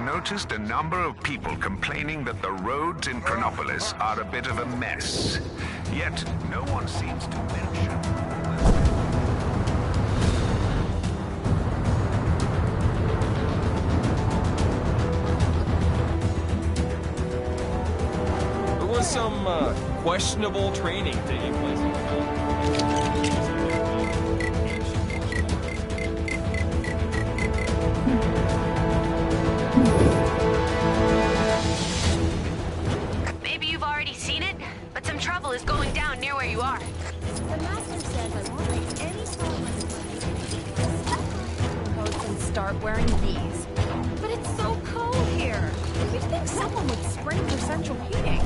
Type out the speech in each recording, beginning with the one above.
noticed a number of people complaining that the roads in Chronopolis are a bit of a mess. Yet, no one seems to mention... There was some, questionable training taking place in the Maybe you've already seen it, but some trouble is going down near where you are. The master says I won't make any coats and start wearing these. But it's so cold here. You'd think someone would spring for central heating.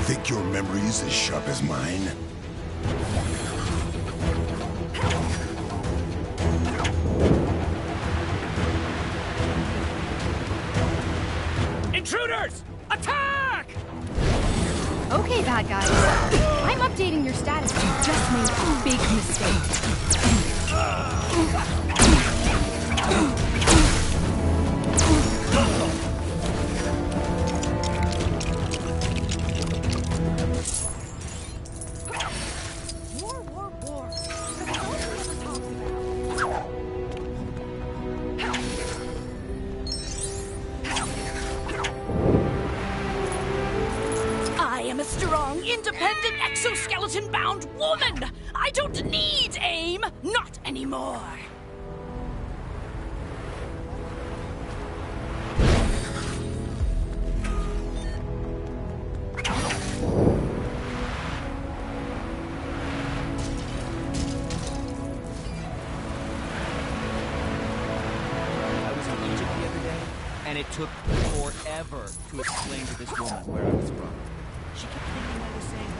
Think your memory's as sharp as mine? Intruders! Attack! Okay, bad guys. I'm updating your status. You just made a big mistake. War. I am a strong, independent, exoskeleton-bound woman! I don't need AIM! Not anymore! I was in Egypt the other day, and it took forever to explain to this woman where I was from. She kept thinking I was saying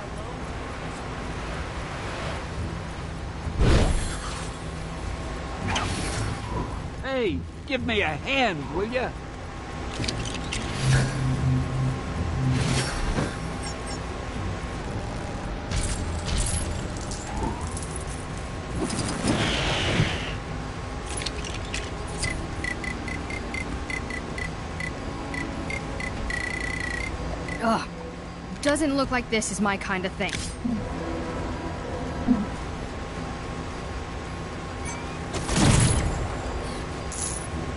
hello. Hey, give me a hand, will ya? Ugh. Doesn't look like this is my kind of thing.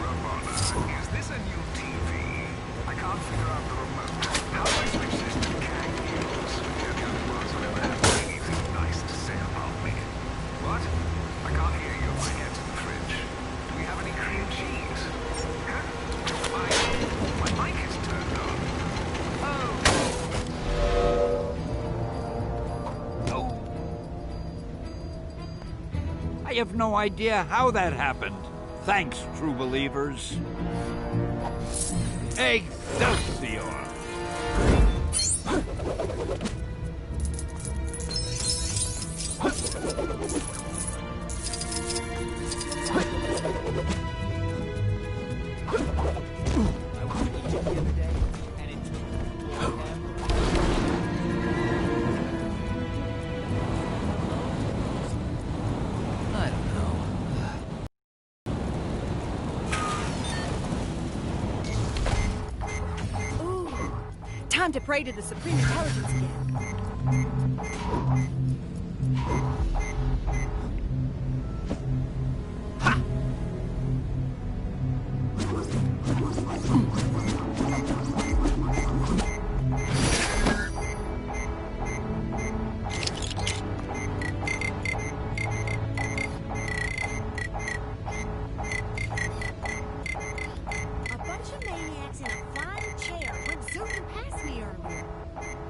Ramona, is this a new TV? I can't figure out the remote. How do I switch this to Kang News? You're the only ones who ever have anything nice to say about me. What? I can't hear you if my head's in the fridge. Do we have any cream cheese? Huh? My mic is turned on. Oh. I have no idea how that happened. Thanks, true believers. Excelsior! I was in Egypt the other day, and it took forever. I don't know. Ooh, time to pray to the Supreme Intelligence again. A bunch of maniacs in a flying chair went zooming past me earlier.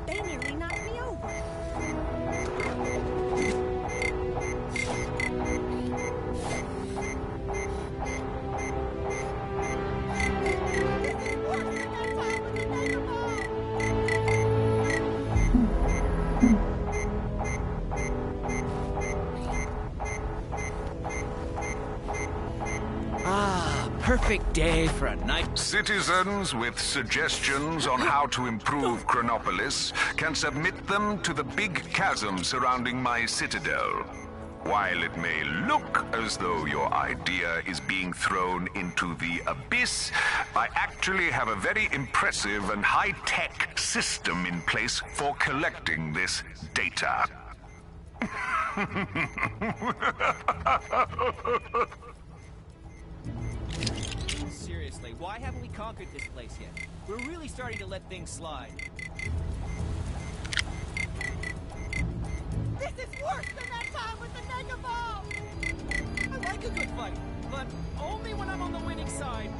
They nearly knocked me over. Ah, perfect day for a night. Citizens with suggestions on how to improve Chronopolis can submit them to the big chasm surrounding my citadel. While it may look as though your idea is being thrown into the abyss, I actually have a very impressive and high-tech system in place for collecting this data. Seriously, why haven't we conquered this place yet? We're really starting to let things slide. This is worse than that time with the Mega Bomb! I like a good fight, but only when I'm on the winning side.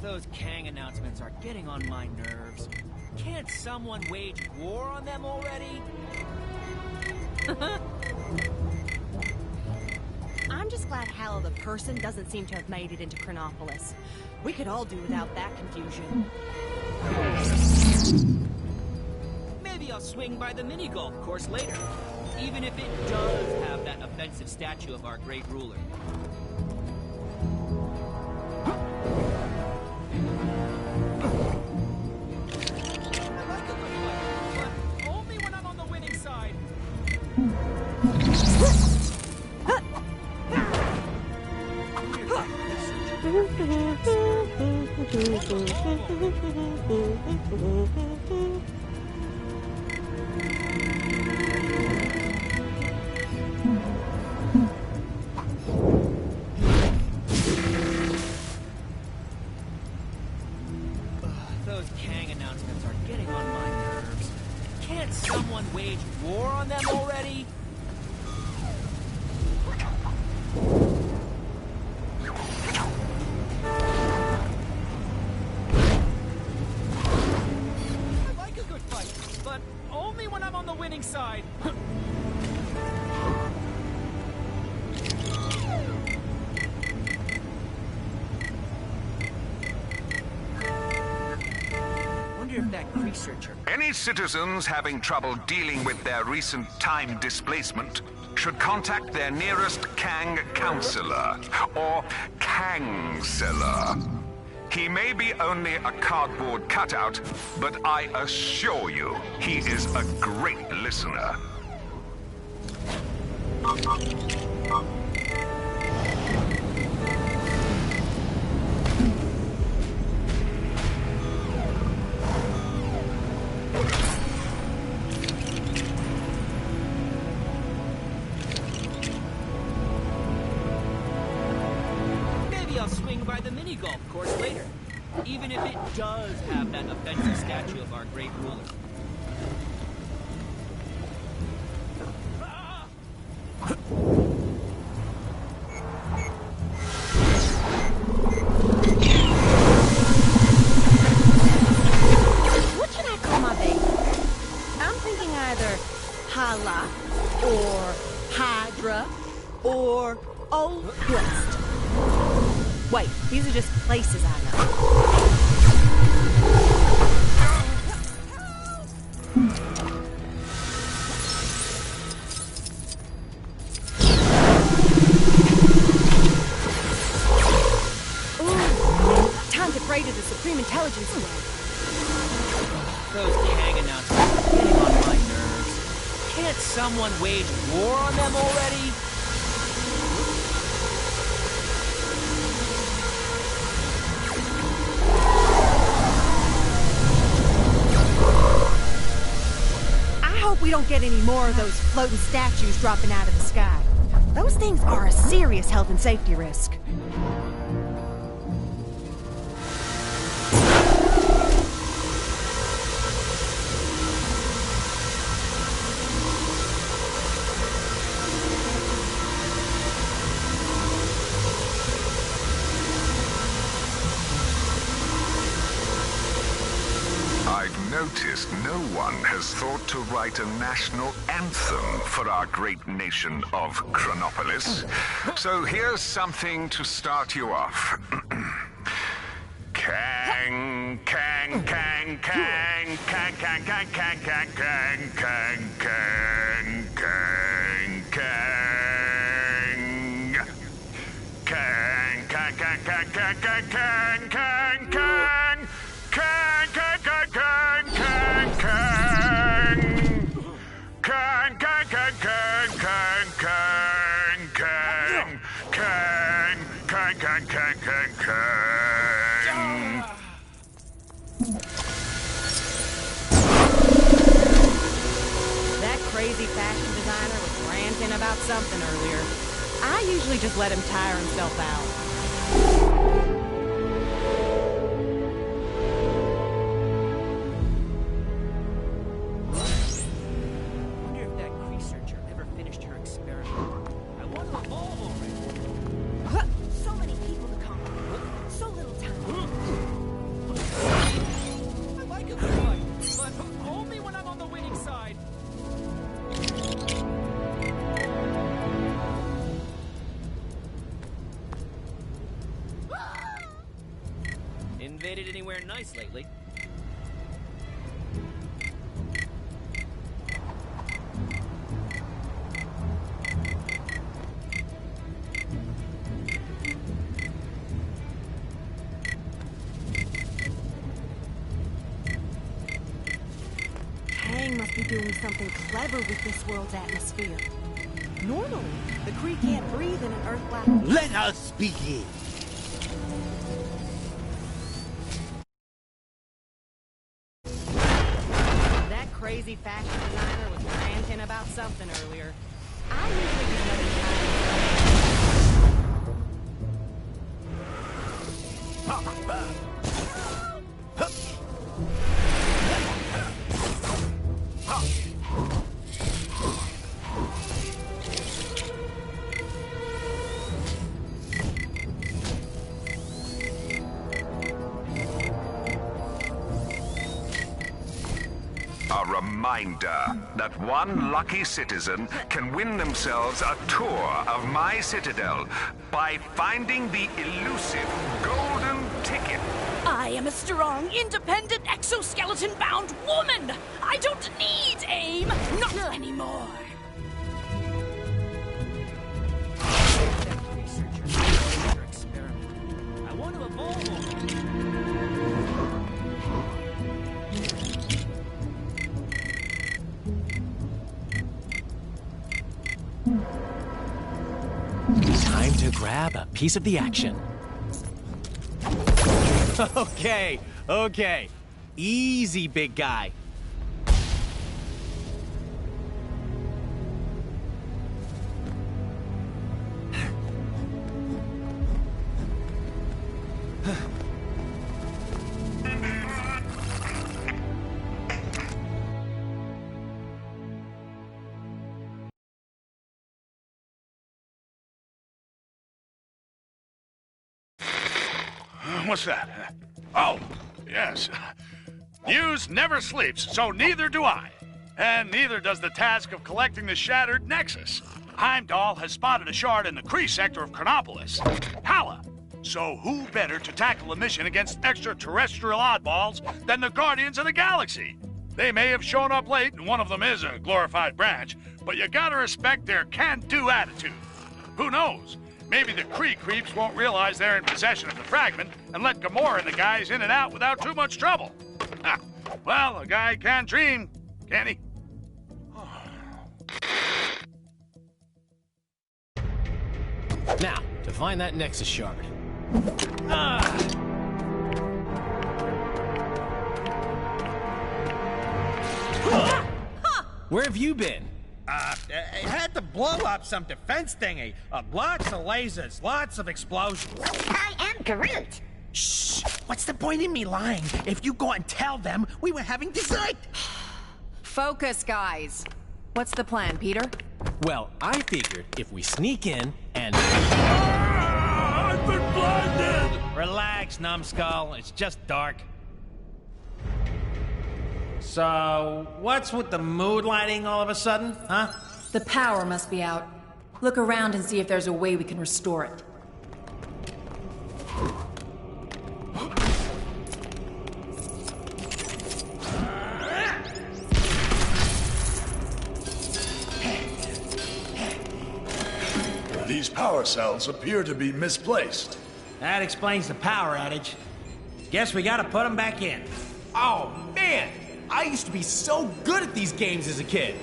Those Kang announcements are getting on my nerves. Can't someone wage war on them already? Well, the person doesn't seem to have made it into Chronopolis. We could all do without that confusion. Maybe I'll swing by the mini-golf course later, even if it does have that offensive statue of our great ruler. I like a good fight, but only when I'm on the winning side. Those Kang announcements are getting on my nerves. Can't someone wage war on them already? I like a good fight, but only when I'm on the winning side. Wonder if that researcher. Any citizens having trouble dealing with their recent time displacement should contact their nearest Kang counselor, or Kangseller. He may be only a cardboard cutout, but I assure you, he is a great listener. Maybe I'll swing by the mini-golf course later, even if it does have that offensive statue of our great ruler. What should I call my baby? I'm thinking either Hala, or Hydra, or Old West. Wait, these are just places I know. Ooh, time to pray to the Supreme Intelligence One. Those Kang announcements are getting on my nerves. Can't someone wage war on them already? I hope we don't get any more of those floating statues dropping out of the sky. Those things are a serious health and safety risk. I've noticed no one has thought to write a national anthem for our great nation of Chronopolis. So here's something to start you off. Kang, Kang, Kang, Kang, Kang, Kang, Kang, Kang, Kang, Kang, Kang, Kang, Kang, Kang. Kang, Kang, Kang, Kang, Kang, Kang, Kang, Kang, Kang. Kang, Kang, Kang, Kang, Kang, Kang. Kang, Kang, Kang, Kang, Kang, Kang, Kang. Kang, Kang, Kang, Kang, Kang, Kang. That crazy fashion designer was ranting about something earlier. I usually just let him tire himself out. Wonder if that researcher ever finished her experiment. I want to evolve already. So many people to conquer. So little time. I like a good fight, but only when I'm on the winning side. anywhere nice lately. Kang must be doing something clever with this world's atmosphere. Normally, the Kree can't breathe in an Earth-black... Let us begin. That crazy fashion designer was ranting about something earlier. I usually use nothing A reminder that one lucky citizen can win themselves a tour of my citadel by finding the elusive golden ticket. I am a strong, independent, exoskeleton-bound woman! I don't need AIM! Not anymore! I want to evolve. Time to grab a piece of the action. Okay, okay. Easy, big guy. What's that? Oh, yes. News never sleeps, so neither do I. And neither does the task of collecting the shattered Nexus. Heimdall has spotted a shard in the Kree sector of Chronopolis. Hala! So who better to tackle a mission against extraterrestrial oddballs than the Guardians of the Galaxy? They may have shown up late, and one of them is a glorified branch, but you gotta respect their can-do attitude. Who knows? Maybe the Kree creeps won't realize they're in possession of the fragment and let Gamora and the guys in and out without too much trouble. Ha. Well, a guy can dream, can't he? Now, to find that Nexus shard. Where have you been? It had to blow up some defense thingy. Lots of lasers, lots of explosions. I am Groot! Shh! What's the point in me lying? If you go and tell them we were having dessert! Focus, guys. What's the plan, Peter? Well, I figured if we sneak in and... I've been blinded! Relax, numbskull. It's just dark. So, what's with the mood lighting all of a sudden, huh? The power must be out. Look around and see if there's a way we can restore it. These power cells appear to be misplaced. That explains the power outage. Guess we gotta put them back in. Oh, man! I used to be so good at these games as a kid.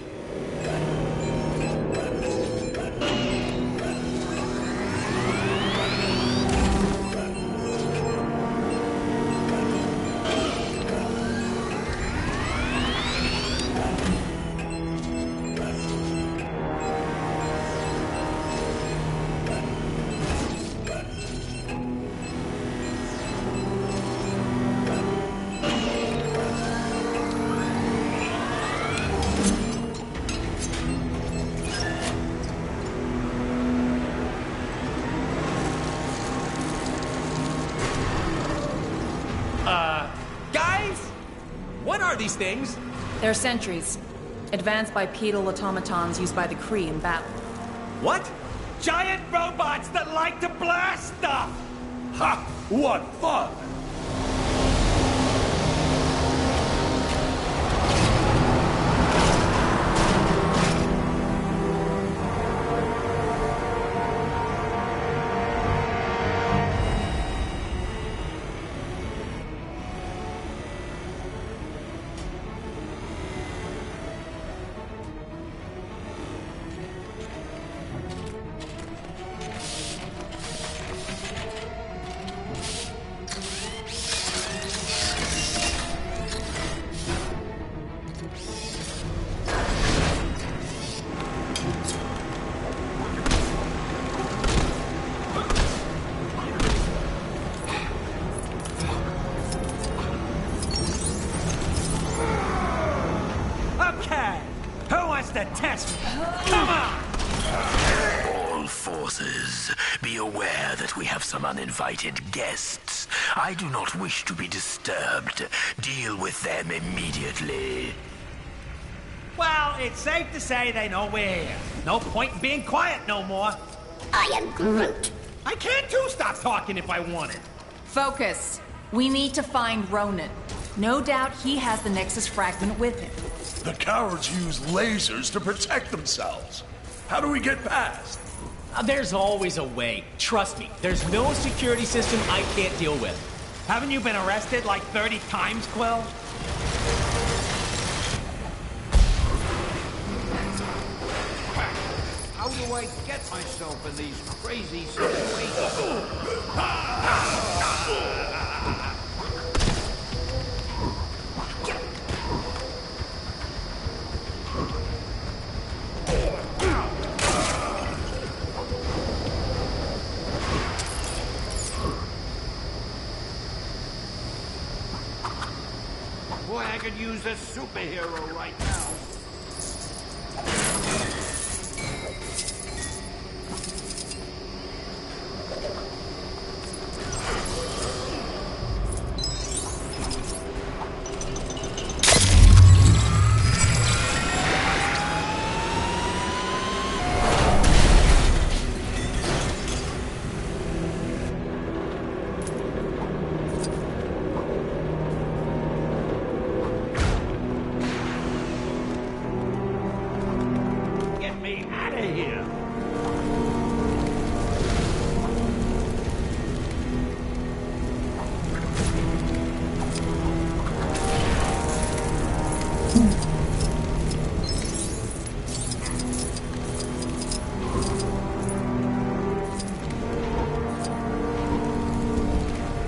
Guys? What are these things? They're sentries. Advanced bipedal automatons used by the Kree in battle. What? Giant robots that like to blast stuff! Ha! What fun! be aware that we have some uninvited guests. I do not wish to be disturbed. Deal with them immediately. Well, it's safe to say they know we're here. No point in being quiet no more. I am Groot. I can too stop talking if I wanted. Focus. We need to find Ronan. No doubt he has the Nexus fragment with him. The cowards use lasers to protect themselves. How do we get past? There's always a way. Trust me, there's no security system I can't deal with. Haven't you been arrested like 30 times, Quill? How do I get myself in these crazy situations? Boy, I could use a superhero right now.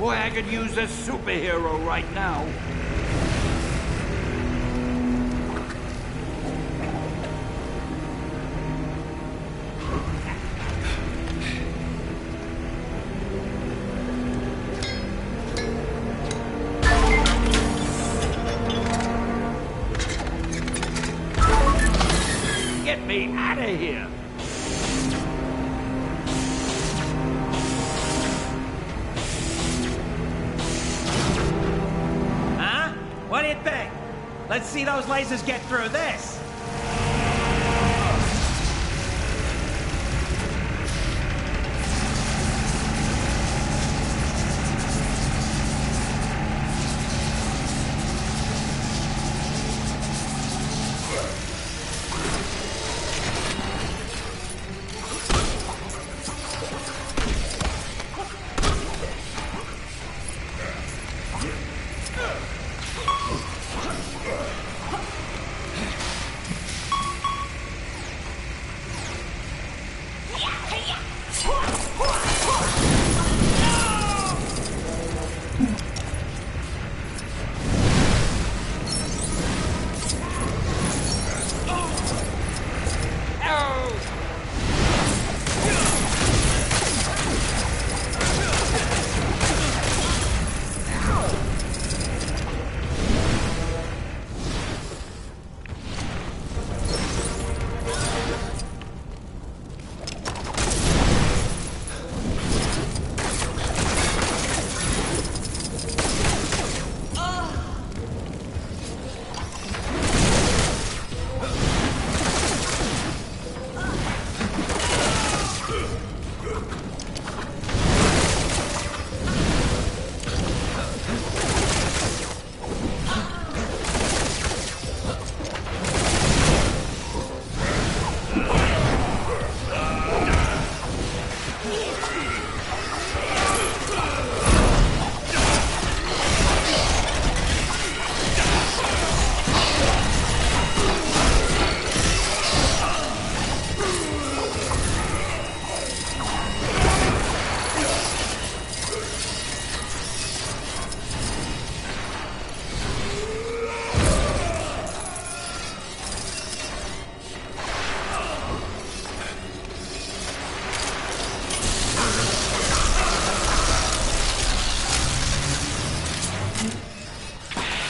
Boy, I could use a superhero right now. Get me out of here! What do you think? Let's see those lasers get through this.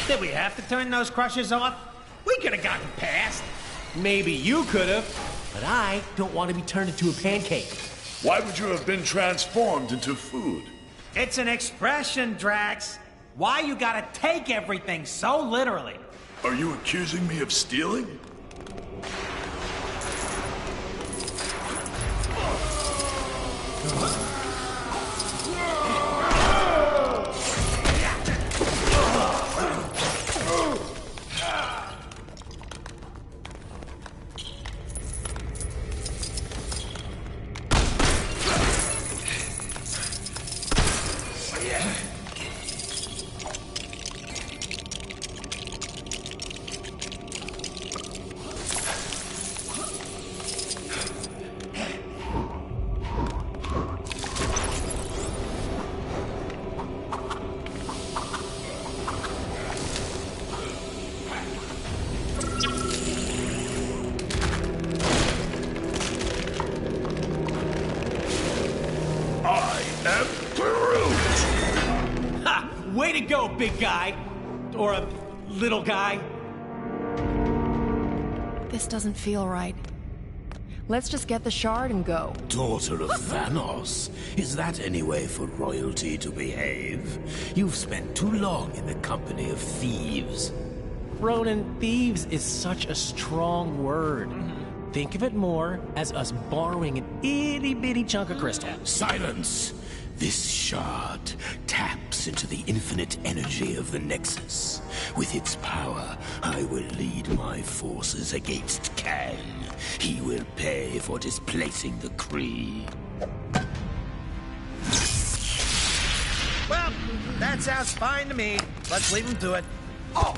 Did we have to turn those crushers off? We could have gotten past. Maybe you could have, but I don't want to be turned into a pancake. Why would you have been transformed into food? It's an expression, Drax. Why you gotta take everything so literally? Are you accusing me of stealing? Way to go, big guy. Or a little guy. This doesn't feel right. Let's just get the shard and go. Daughter of Thanos, is that any way for royalty to behave? You've spent too long in the company of thieves. Ronan, thieves is such a strong word. Think of it more as us borrowing an itty-bitty chunk of crystal. Silence! This shard taps into the infinite energy of the Nexus. With its power, I will lead my forces against Kang. He will pay for displacing the Kree. Well, that sounds fine to me. Let's leave him to it. Oh!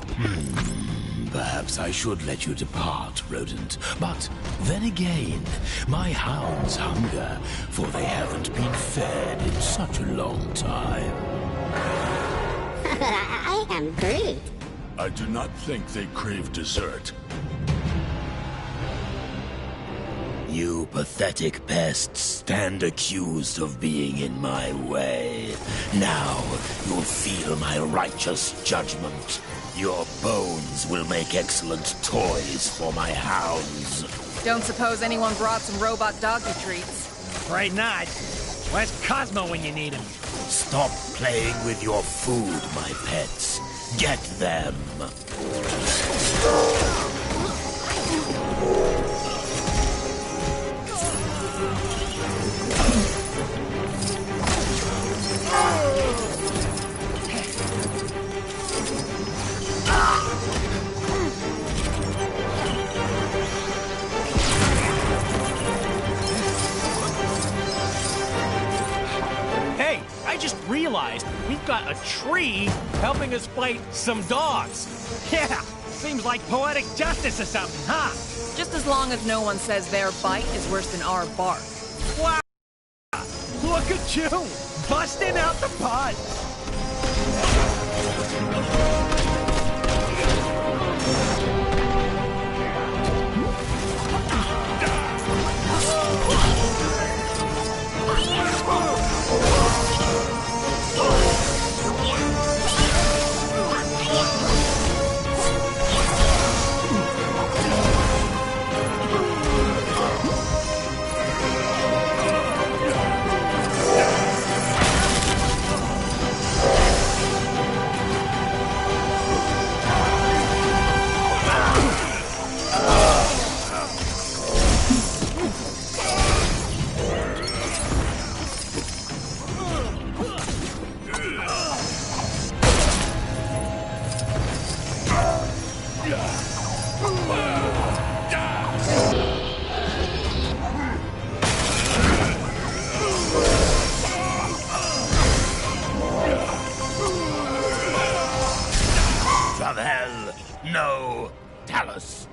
Perhaps I should let you depart, rodent. But then again, my hounds hunger, for they haven't been fed in such a long time. I am Groot. I do not think they crave dessert. You pathetic pests stand accused of being in my way. Now you'll feel my righteous judgment. Your bones will make excellent toys for my hounds. Don't suppose anyone brought some robot doggy treats? Afraid not. Where's Cosmo when you need him? Stop playing with your food, my pets. Get them. Hey, I just realized we've got a tree helping us fight some dogs. Yeah, seems like poetic justice or something, huh? Just as long as no one says their bite is worse than our bark. Wow! Look at you, busting out the pod. No, Talos.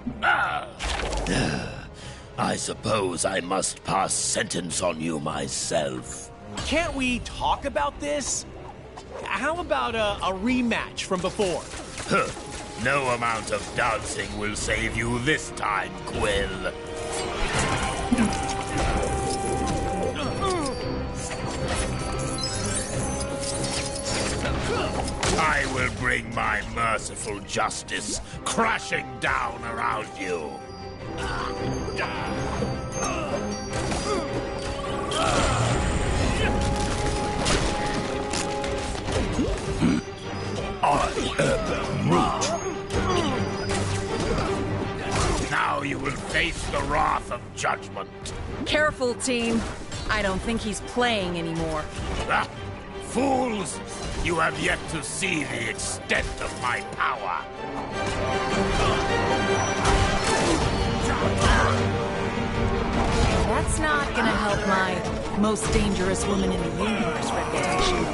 I suppose I must pass sentence on you myself. Can't we talk about this? How about a rematch from before? Huh. No amount of dancing will save you this time, Quill. I will bring my merciful justice crashing down around you. face the wrath of judgment. Careful, team. I don't think he's playing anymore. Ah, fools! You have yet to see the extent of my power. That's not gonna help my most dangerous woman in the universe reputation.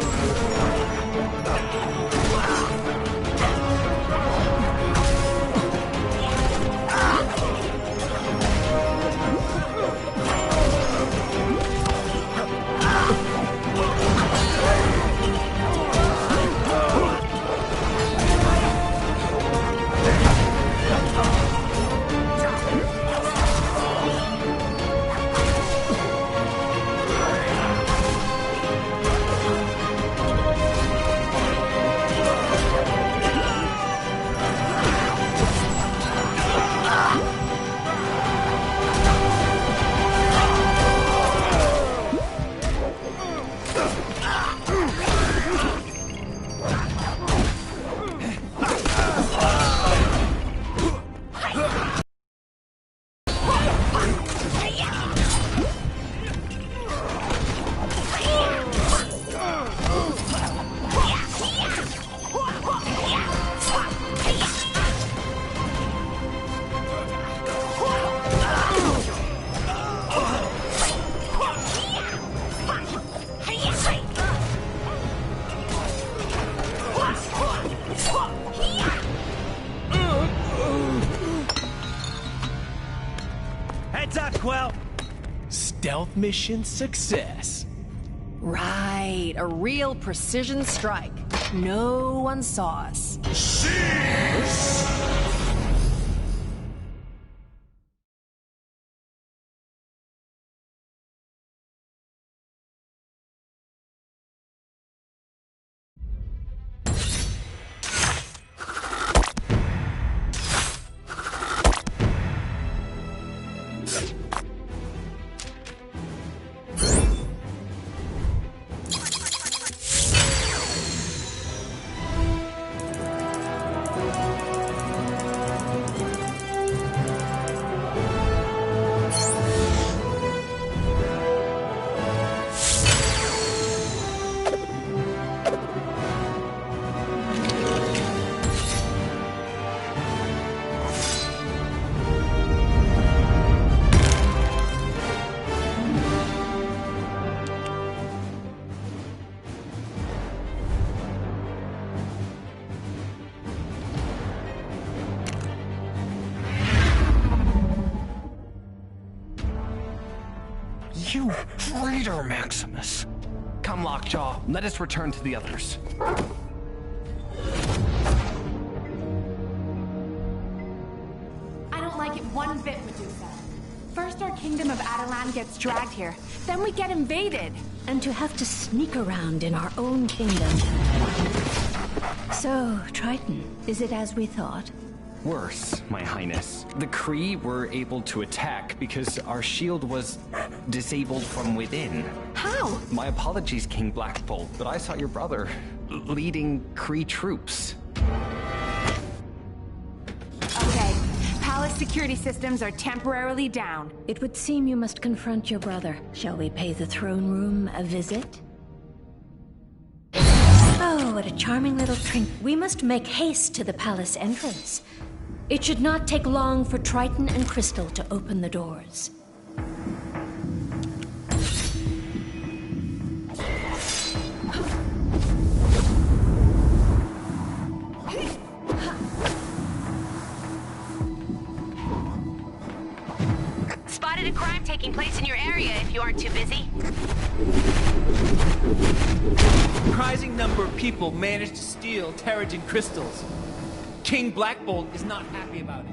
Heads up, Quill! Stealth mission success. Right, a real precision strike. No one saw us. You traitor, Maximus! Come, Lockjaw, let us return to the others. I don't like it one bit, Medusa. First our kingdom of Adelan gets dragged here, then we get invaded. And to have to sneak around in our own kingdom. So, Triton, is it as we thought? Worse, my highness. The Kree were able to attack because our shield was disabled from within. How? My apologies, King Black Bolt, but I saw your brother leading Kree troops. Okay, palace security systems are temporarily down. It would seem you must confront your brother. Shall we pay the throne room a visit? Oh, what a charming little trinket. We must make haste to the palace entrance. It should not take long for Triton and Crystal to open the doors. Spotted a crime taking place in your area if you aren't too busy. Surprising number of people managed to steal Terrigen crystals. King Black Bolt is not happy about it.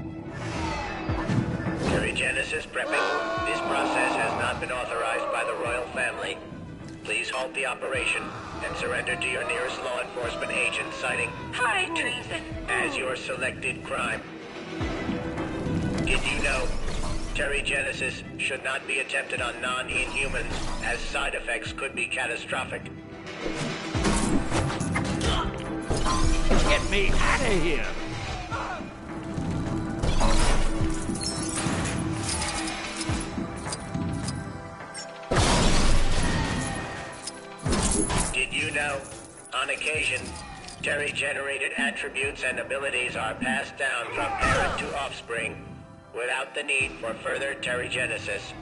Terrigenesis prepping. This process has not been authorized by the royal family. Please halt the operation and surrender to your nearest law enforcement agent citing high treason as your selected crime. Did you know Terrigenesis should not be attempted on non-inhumans, as side effects could be catastrophic? Get me out of here! know, on occasion, Terry-generated attributes and abilities are passed down from parent to offspring without the need for further Terrigenesis.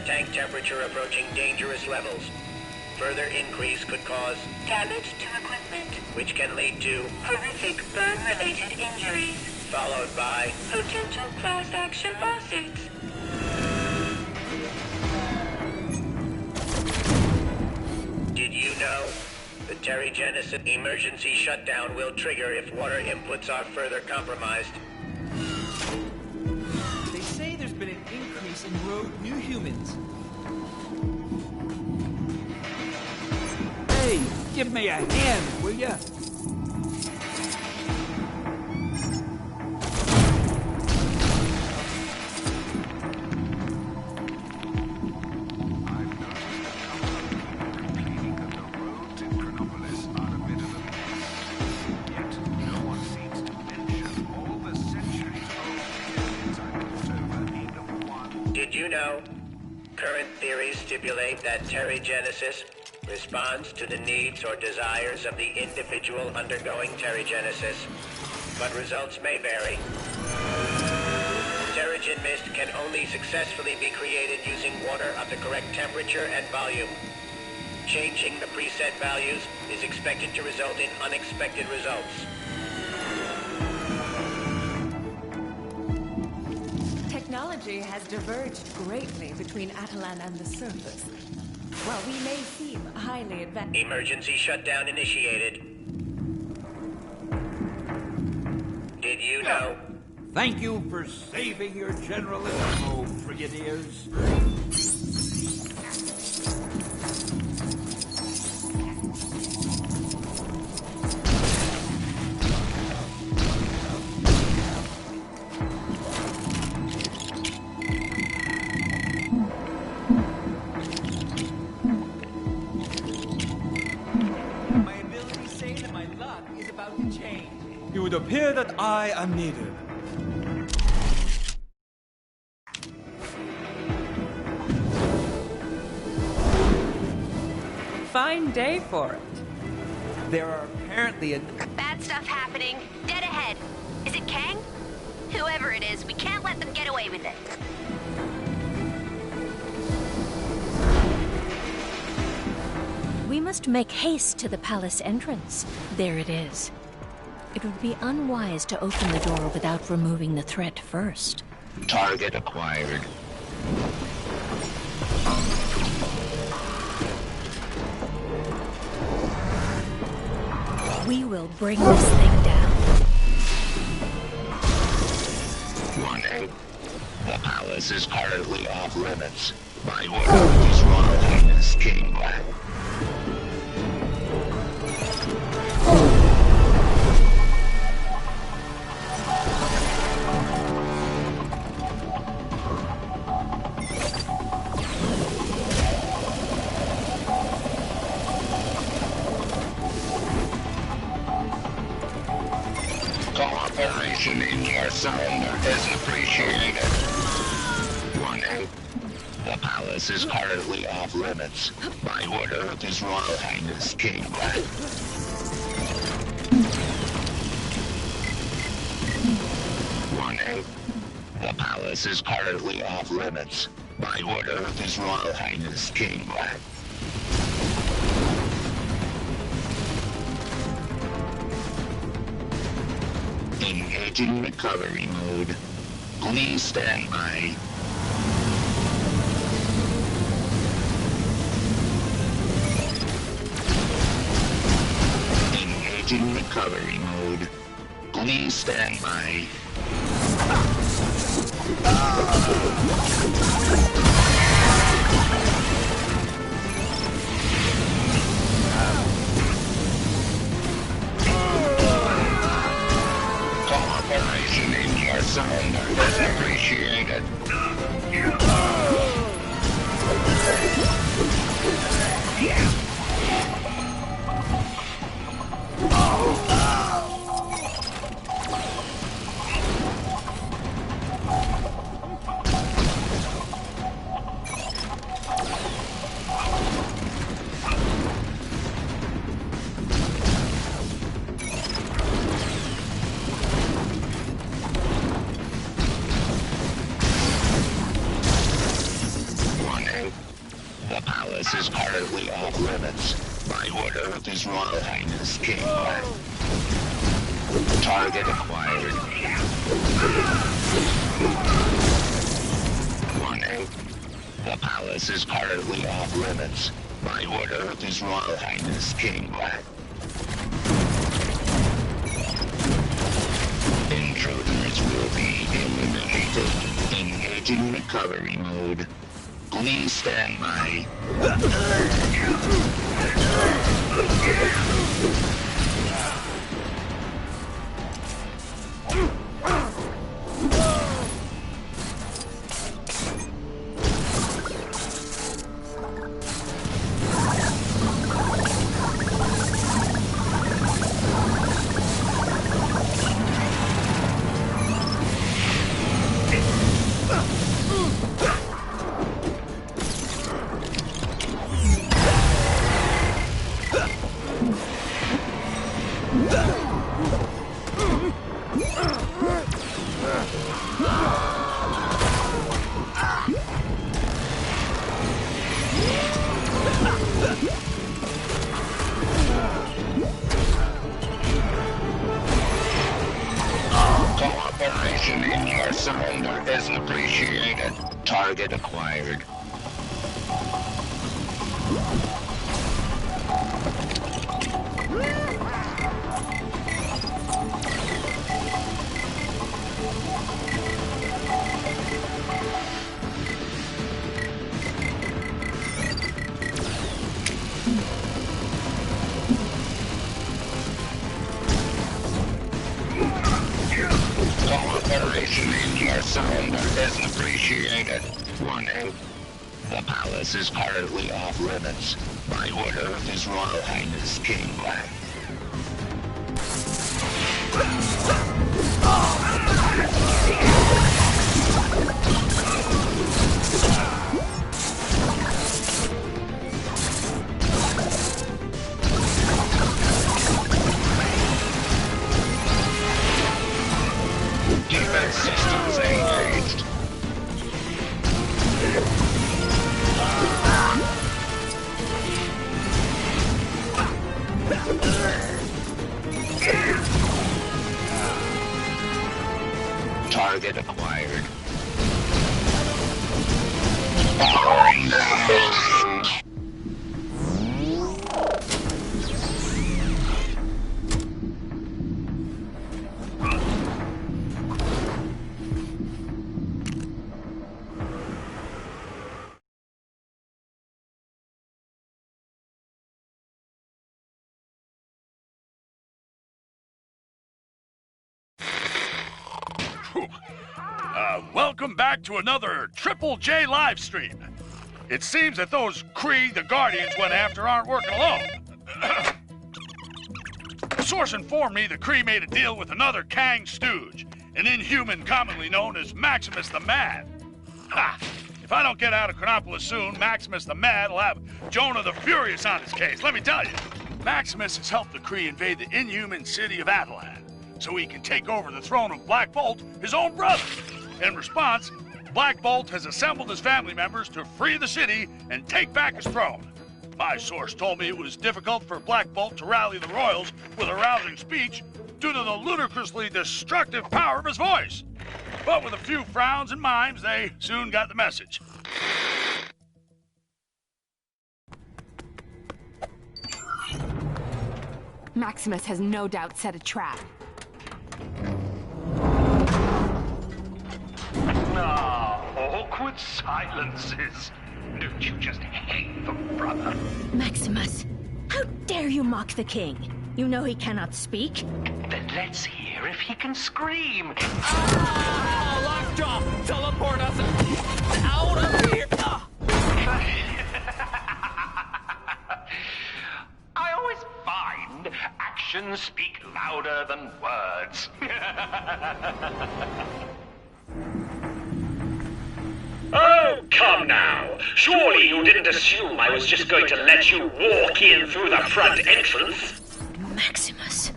Tank temperature approaching dangerous levels. Further increase could cause damage to equipment, which can lead to horrific burn-related injuries, followed by potential class-action lawsuits. Did you know the Terrigenesis emergency shutdown will trigger if water inputs are further compromised? They say there's been an increase in rogue new humans. Hey, give me a hand, will ya? Did you know? Current theories stipulate that Terrigenesis responds to the needs or desires of the individual undergoing Terrigenesis, but results may vary. Terrigen mist can only successfully be created using water of the correct temperature and volume. Changing the preset values is expected to result in unexpected results. Technology has diverged greatly between Atalan and the surface. While we may seem highly advanced... Emergency shutdown initiated. Did you know? Thank you for saving your generalism, oh brigadiers. It would appear that I am needed. Fine day for it. There are apparently Bad stuff happening. Dead ahead. Is it Kang? Whoever it is, we can't let them get away with it. We must make haste to the palace entrance. There it is. It would be unwise to open the door without removing the threat first. Target acquired. We will bring this thing down. 1A. The palace is currently off limits by order of His Royal Highness King Black. Cooperation in your surrender is appreciated. 1A. The palace is currently off limits by order of His Royal Highness King Black. 1A. The palace is currently off limits by order of His Royal Highness King Black. Engaging recovery mode. Please stand by. Engaging recovery mode. Please stand by. Cooperation in your surrender is appreciated. The palace is currently off limits by order of His Royal Highness King Black. Target acquired. Warning. The palace is currently off limits by order of His Royal Highness King Black. Intruders will be eliminated. Engaging recovery mode. Please stand by. Cooperation in your surrender is appreciated. Target acquired. Cooperation in your surrender is appreciated. Warning. The palace is currently off limits by order of His Royal Highness King Black. Defense systems engaged. Target acquired. Powering down. Welcome back to another Triple J live stream. It seems that those Kree the Guardians went after aren't working alone. A source informed me the Kree made a deal with another Kang stooge, an inhuman commonly known as Maximus the Mad. Ha! If I don't get out of Chronopolis soon, Maximus the Mad will have Jonah the Furious on his case, let me tell you. Maximus has helped the Kree invade the inhuman city of Atalan, so he can take over the throne of Black Bolt, his own brother. In response, Black Bolt has assembled his family members to free the city and take back his throne. My source told me it was difficult for Black Bolt to rally the royals with a rousing speech due to the ludicrously destructive power of his voice. But with a few frowns and mimes, they soon got the message. Maximus has no doubt set a trap. Awkward silences. Don't you just hate them, brother? Maximus, how dare you mock the king? You know he cannot speak. Then let's hear if he can scream. Ah! Lockjaw! Teleport us out of here! Ah! I always find actions speak louder than words. Oh, come now. Surely you didn't assume I was just going to let you walk in through the front entrance? Maximus,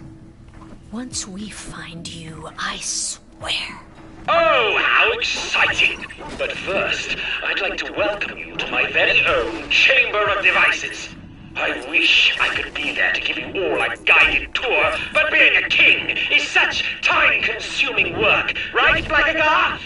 once we find you, I swear. Oh, how exciting! But first, I'd like to welcome you to my very own Chamber of Devices. I wish I could be there to give you all a guided tour, but being a king is such time-consuming work, right, Blackagar?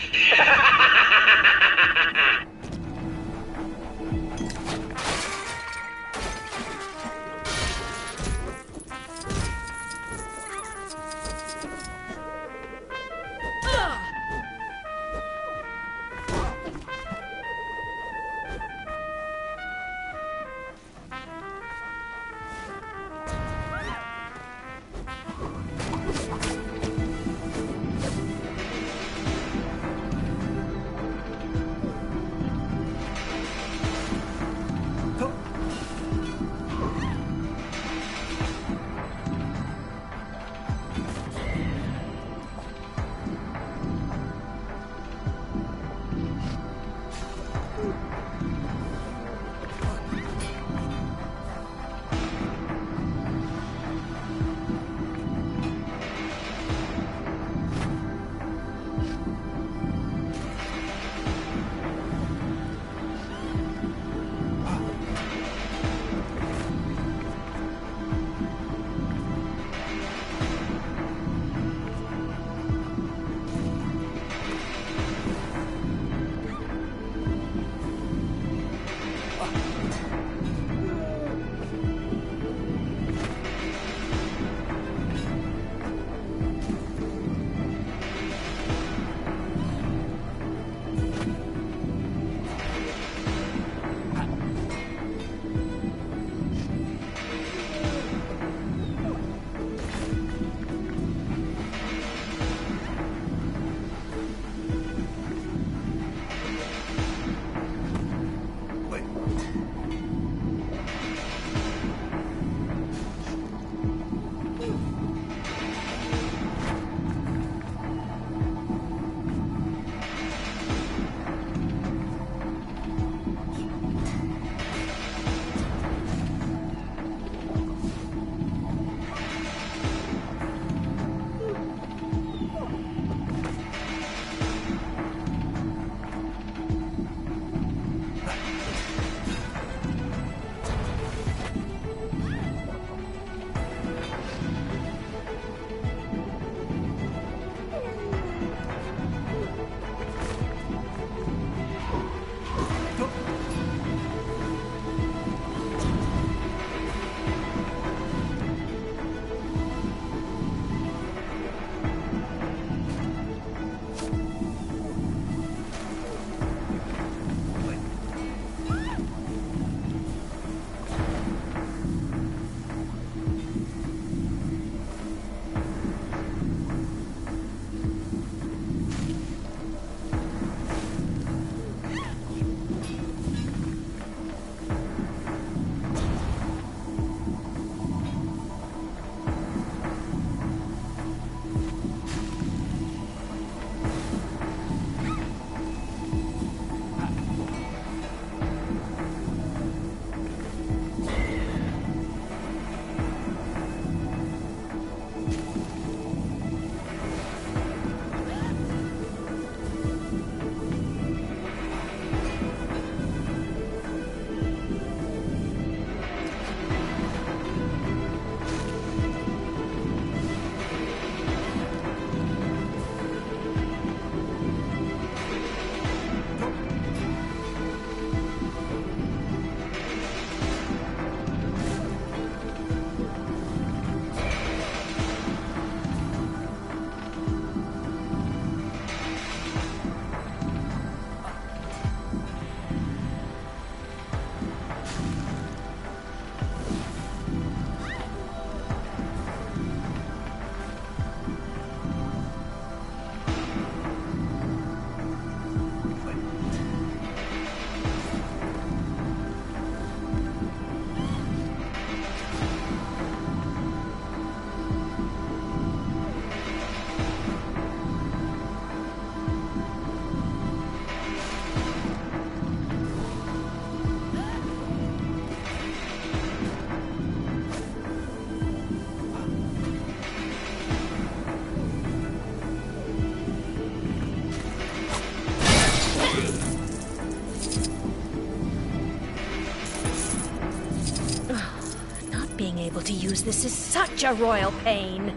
goodness, this is such a royal pain.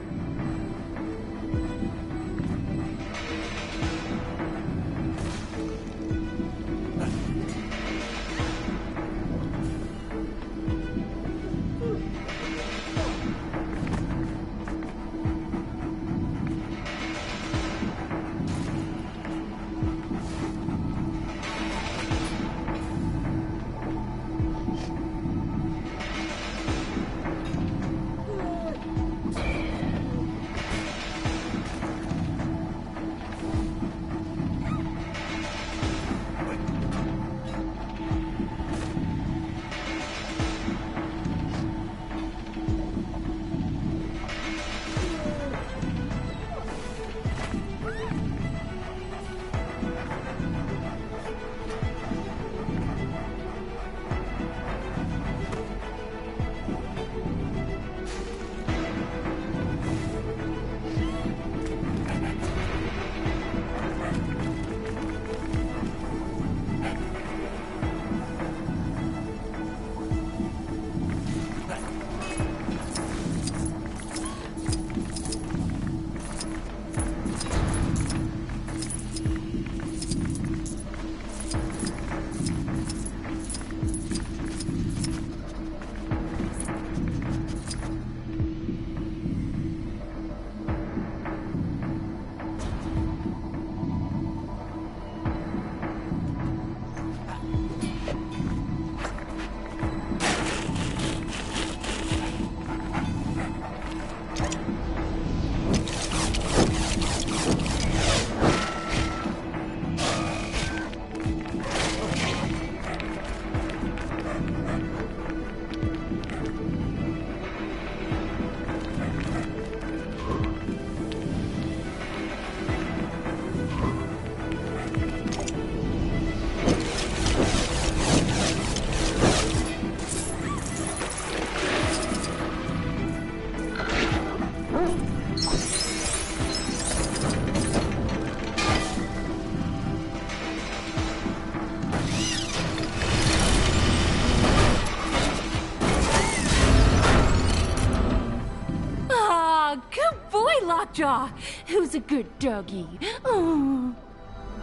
Lockjaw, who's a good doggy. Oh.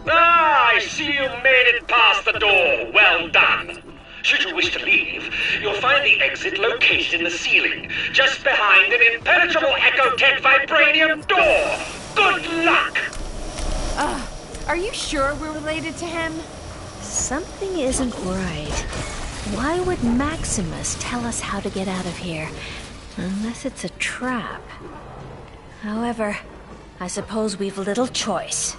Ah, I see you made it past the door. Well done. Should you wish to leave, you'll find the exit located in the ceiling, just behind an impenetrable Ecotech vibranium door. Good luck! Are you sure we're related to him? Something isn't right. Why would Maximus tell us how to get out of here? Unless it's a trap. However, I suppose we've little choice.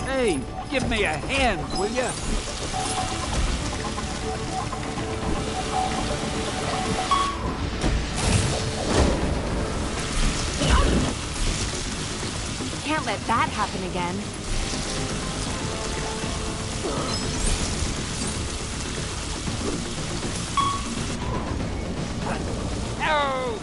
Hey, give me a hand, will you? Can't let that happen again. Oh!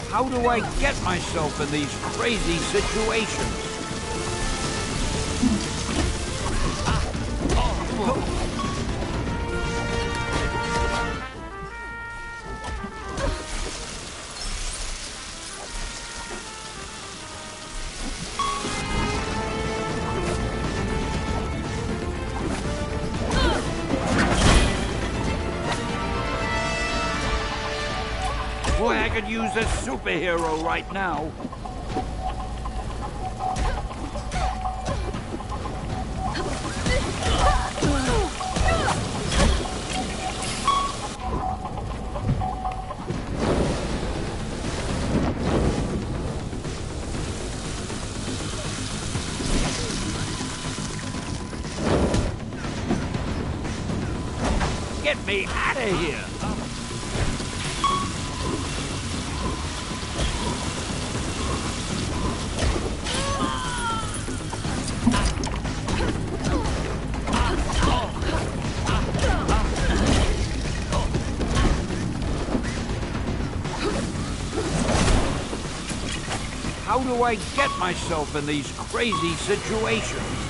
How do I get myself in these crazy situations? Boy, I could use a superhero right now. Get me out of here! How do I get myself in these crazy situations?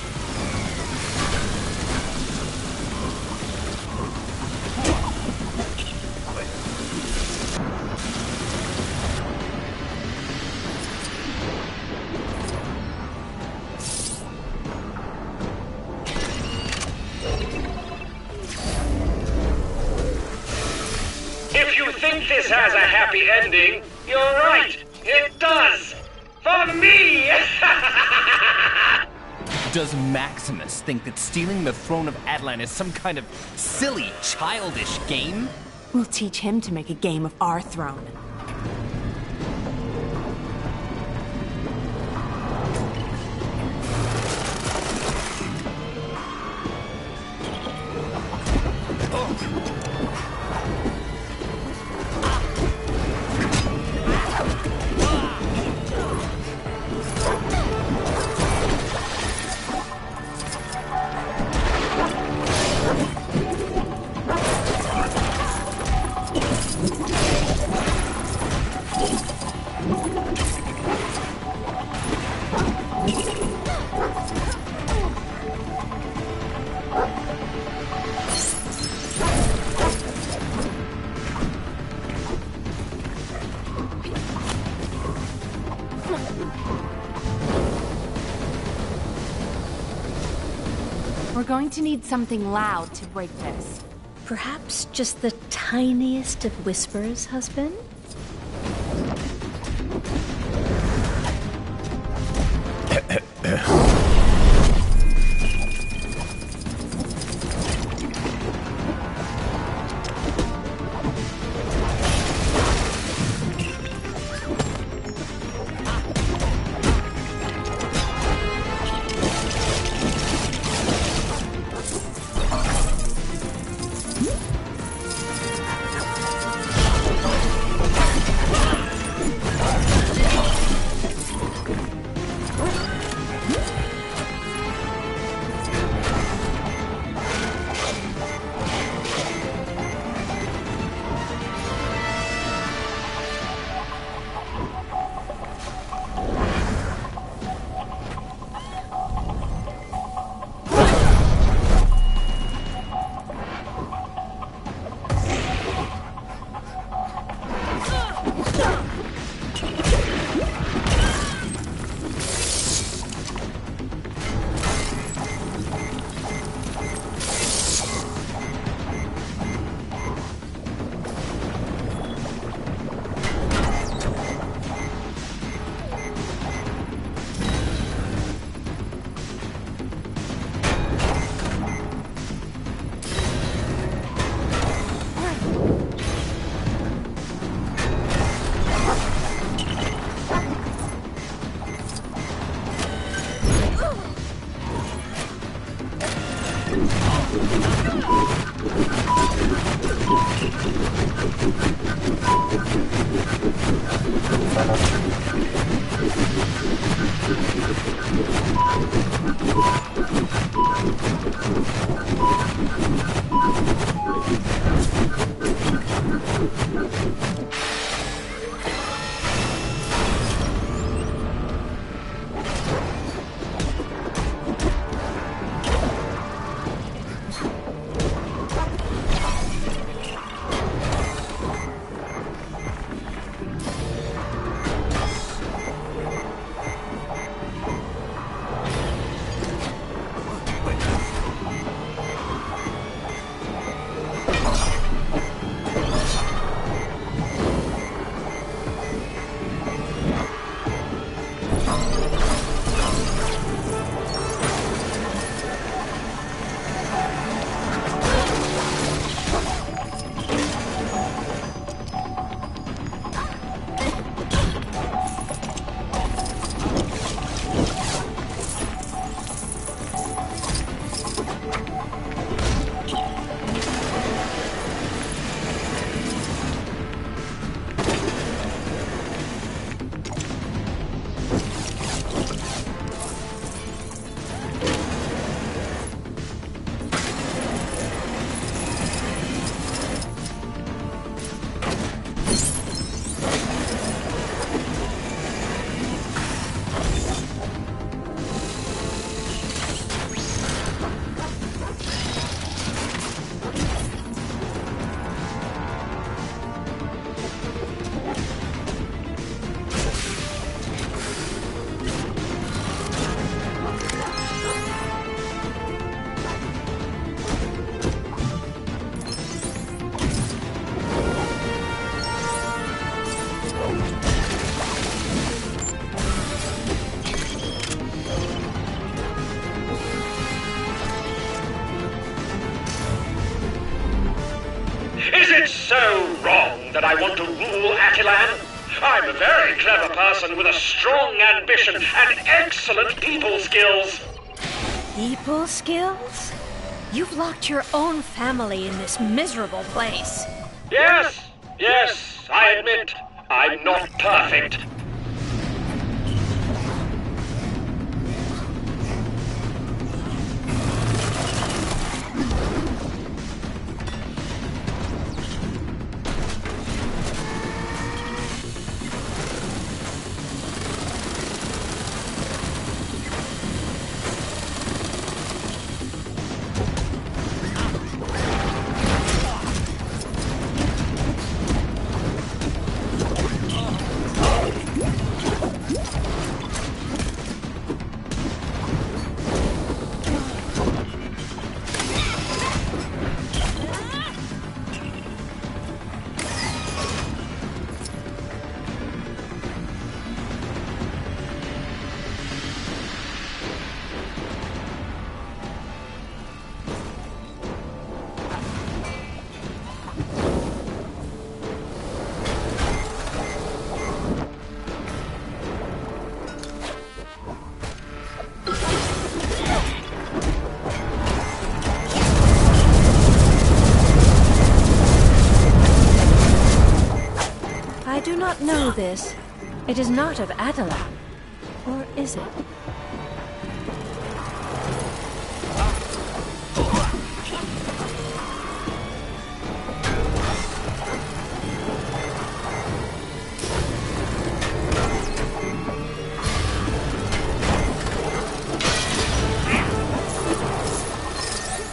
If you think this has a happy ending, you're right. It does. For me! Does Maximus think that stealing the throne of Atlan is some kind of silly, childish game? We'll teach him to make a game of our throne. We're going to need something loud to break this. Perhaps just the tiniest of whispers, husband? I want to rule Attilan. I'm a very clever person with a strong ambition and excellent people skills. People skills? You've locked your own family in this miserable place. Yes, I admit, I'm not perfect. I do not know this. It is not of Attilan. Or is it?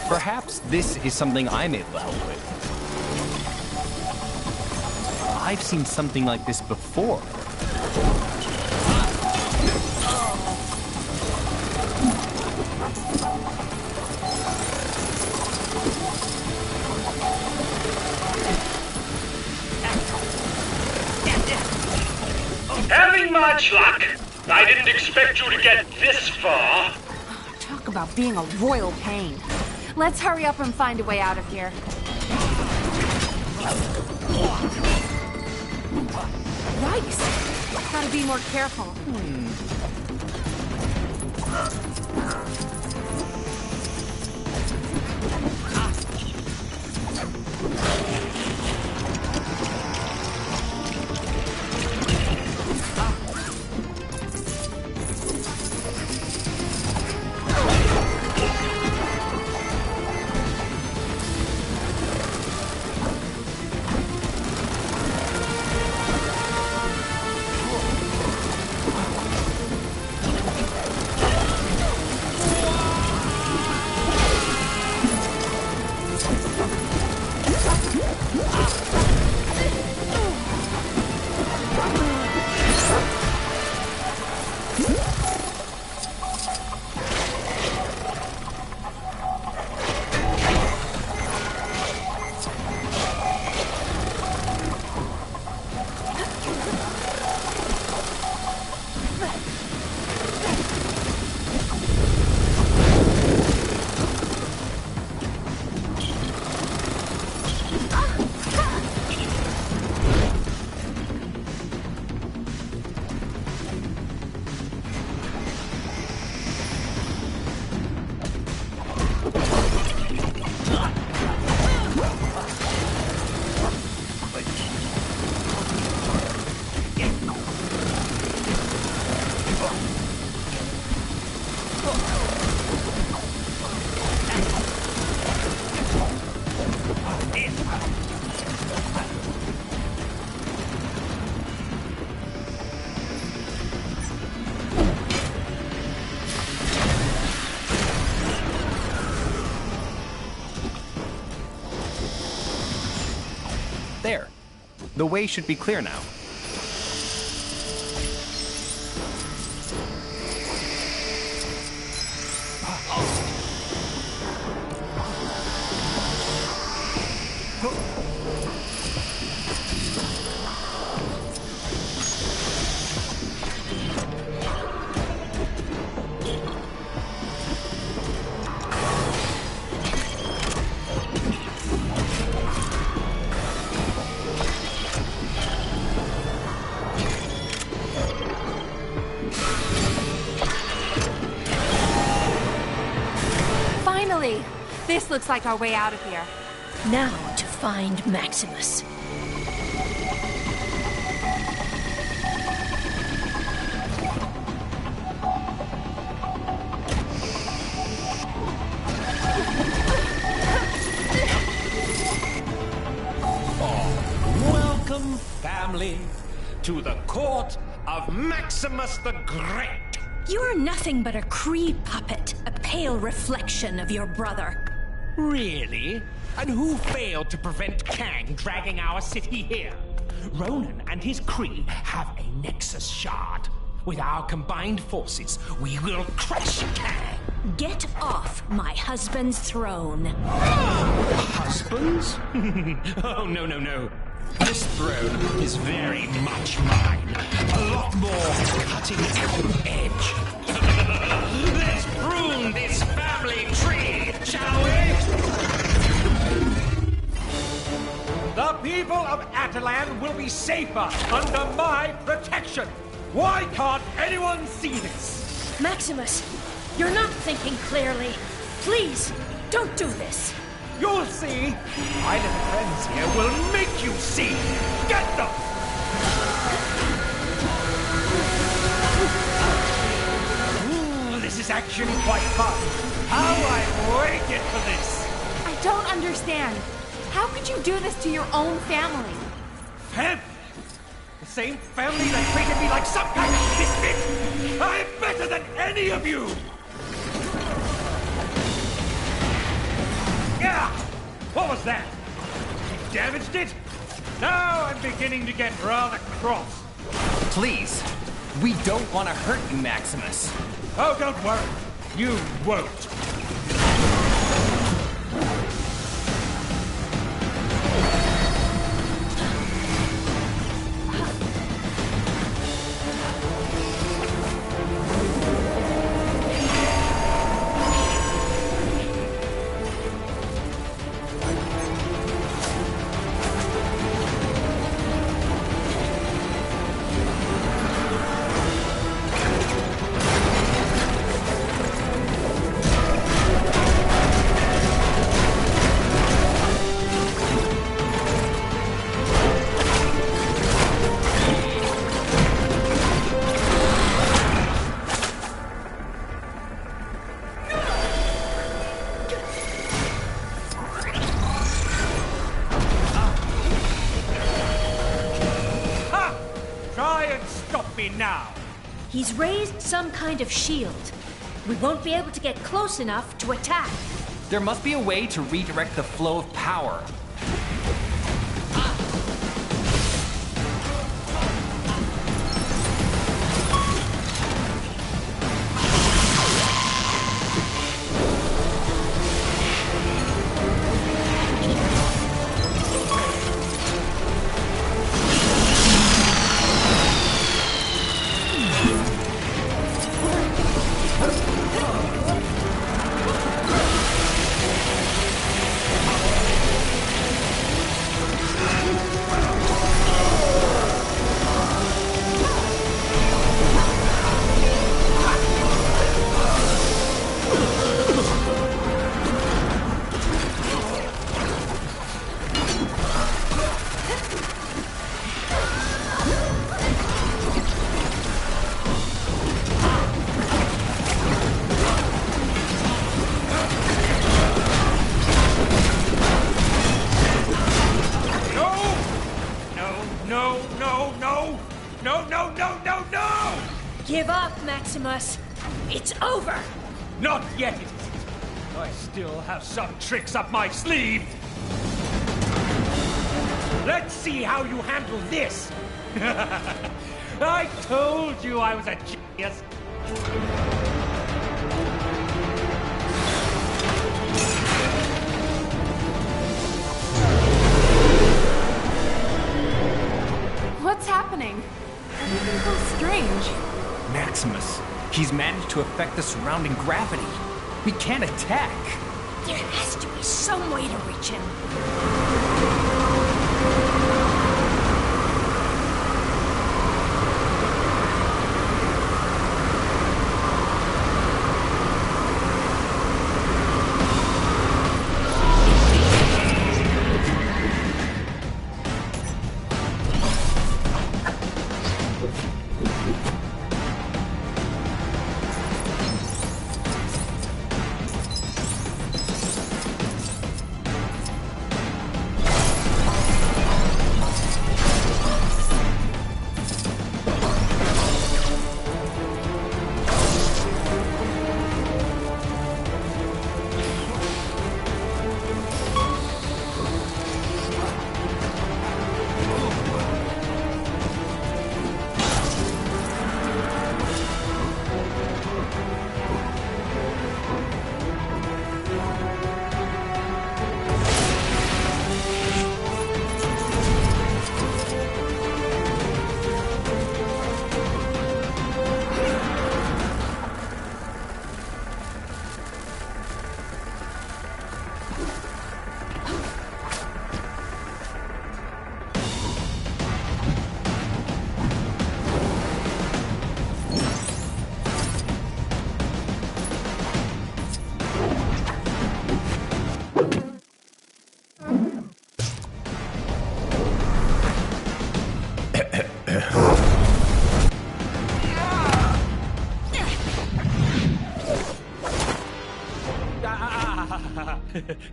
Perhaps this is something I may help with. I've seen something like this before. Having much luck. I didn't expect you to get this far. Talk about being a royal pain. Let's hurry up and find a way out of here. Yikes! Gotta be more careful. There. The way should be clear now. Finally! This looks like our way out of here. Now to find Maximus. Welcome, family, to the court of Maximus the Great. You are nothing but a Kree puppet, a pale reflection of your brother. Really? And who failed to prevent Kang dragging our city here? Ronan and his Kree have a Nexus shard. With our combined forces, we will crush Kang. Get off my husband's throne. Husbands? Oh, no. This throne is very much mine. A lot more cutting edge. Let's prune this family tree, shall we? The people of Atalan will be safer under my protection. Why can't anyone see this? Maximus, you're not thinking clearly. Please, don't do this. You'll see. My little friends here will make you see. Get them! Ooh, this is actually quite fun. How I waited for this. I don't understand. How could you do this to your own family? Family? The same family that treated me like some kind of misfit? I'm better than any of you! Yeah! What was that? You damaged it? Now I'm beginning to get rather cross. Please, we don't want to hurt you, Maximus. Oh, don't worry. You won't. Now. He's raised some kind of shield. We won't be able to get close enough to attack. There must be a way to redirect the flow of power. Give up, Maximus. It's over. Not yet, it isn't. I still have some tricks up my sleeve. Let's see how you handle this. I told you I was a genius. What's happening? Everything feels strange. Maximus, he's managed to affect the surrounding gravity. We can't attack. There has to be some way to reach him.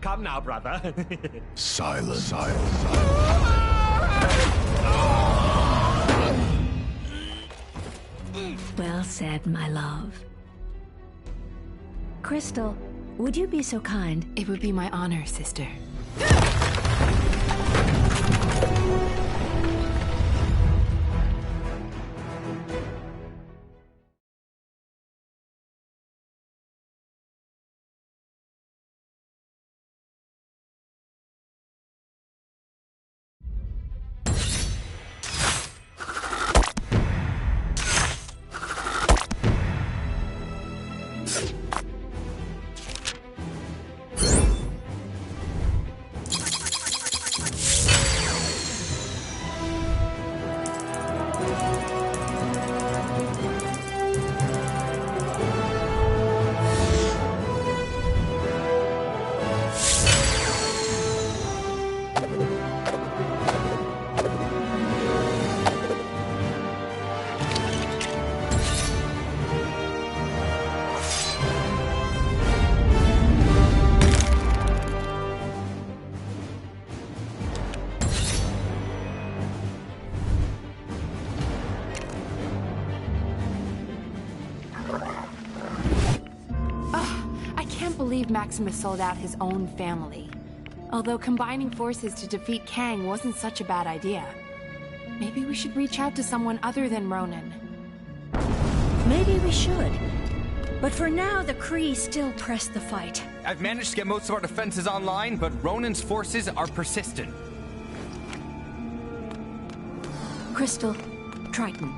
Come now, brother. Silence. Well said, my love. Crystal, would you be so kind? It would be my honor, sister. Maximus sold out his own family. Although combining forces to defeat Kang wasn't such a bad idea. Maybe we should reach out to someone other than Ronan. Maybe we should. But for now, the Kree still press the fight. I've managed to get most of our defenses online, but Ronan's forces are persistent. Crystal, Triton,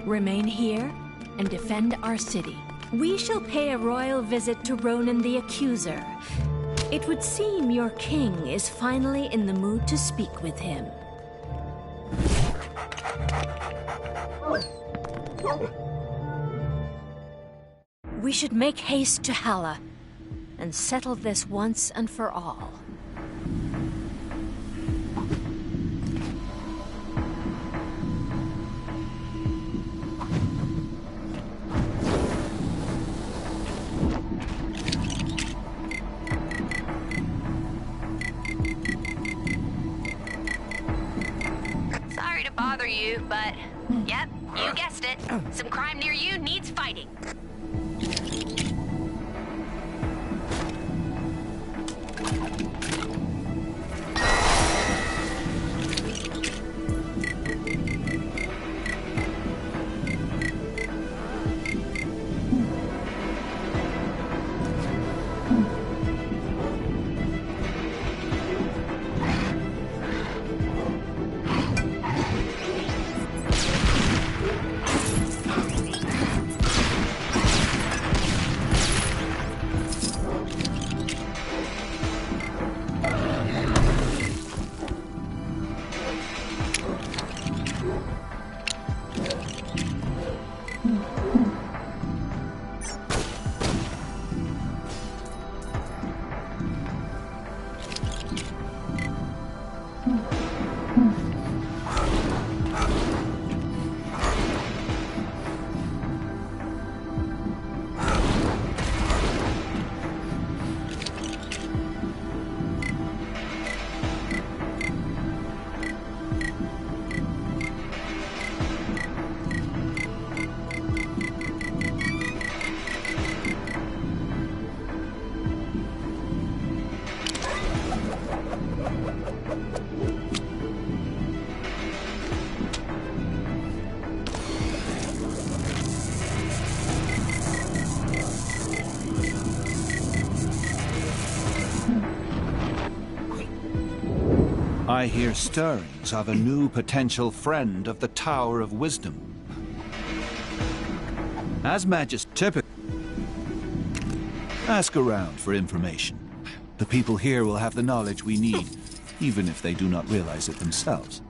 remain here and defend our city. We shall pay a royal visit to Ronan the Accuser. It would seem your king is finally in the mood to speak with him. We should make haste to Hala and settle this once and for all. You, but yep, you guessed it. Some crime near you needs fighting. I hear stirrings of a new potential friend of the Tower of Wisdom. As Magus typically, ask around for information. The people here will have the knowledge we need, even if they do not realize it themselves.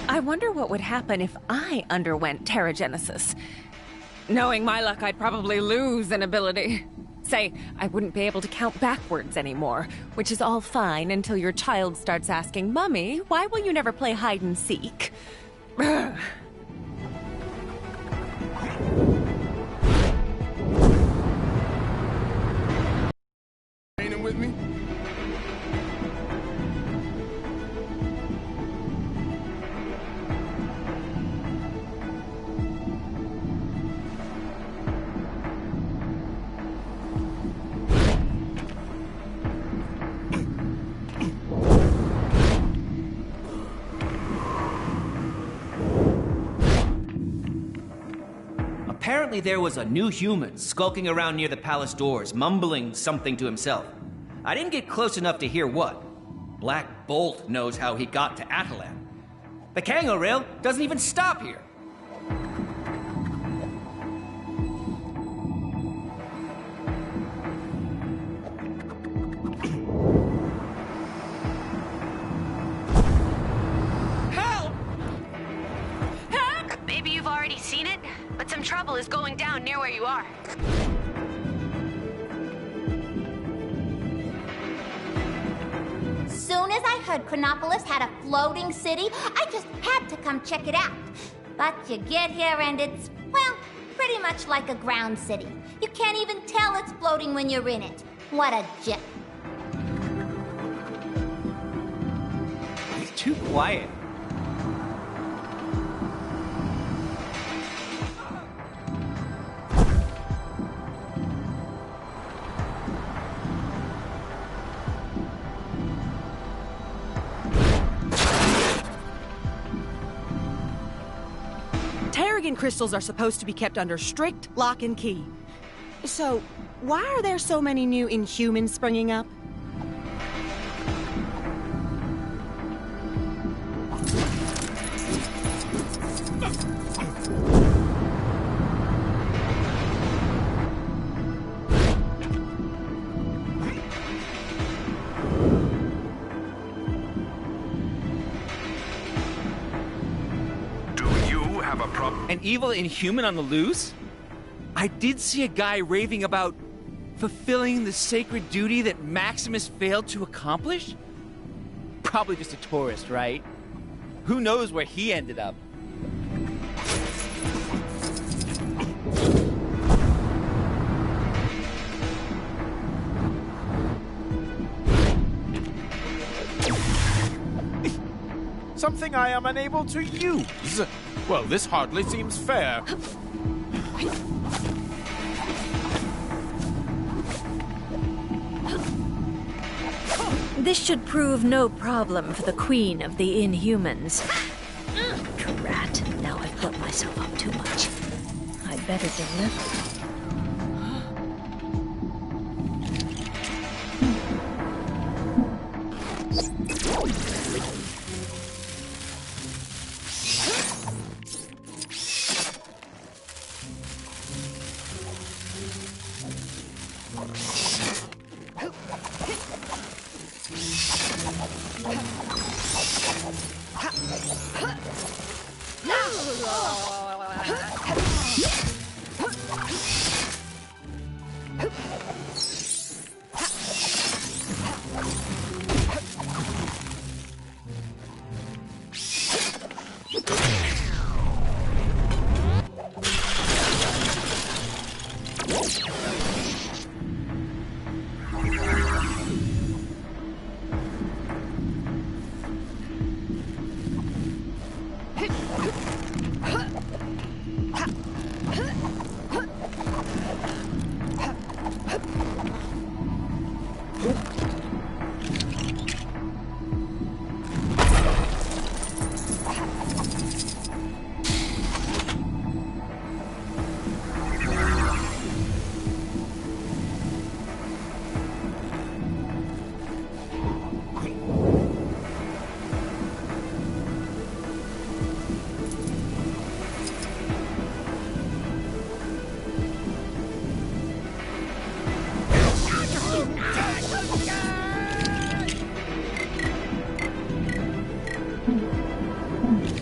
I wonder what would happen if I underwent Terrigenesis. Knowing my luck, I'd probably lose an ability. say I wouldn't be able to count backwards anymore, which is all fine until your child starts asking, Mummy, why will you never play hide and seek? Training with me? Apparently there was a new human skulking around near the palace doors, mumbling something to himself. I didn't get close enough to hear what. Black Bolt knows how he got to Atalan. The Kango Rail doesn't even stop here. Maybe you've already seen it, but some trouble is going down near where you are. Soon as I heard Chronopolis had a floating city, I just had to come check it out. But you get here and it's, well, pretty much like a ground city. You can't even tell it's floating when you're in it. What a jet. It's too quiet. Terrigen crystals are supposed to be kept under strict lock and key. So, why are there so many new Inhumans springing up? An evil Inhuman on the loose? I did see a guy raving about fulfilling the sacred duty that Maximus failed to accomplish? Probably just a tourist, right? Who knows where he ended up? Something I am unable to use. Well, this hardly seems fair. This should prove no problem for the Queen of the Inhumans. Drat, now I've built myself up too much. I'd better deliver.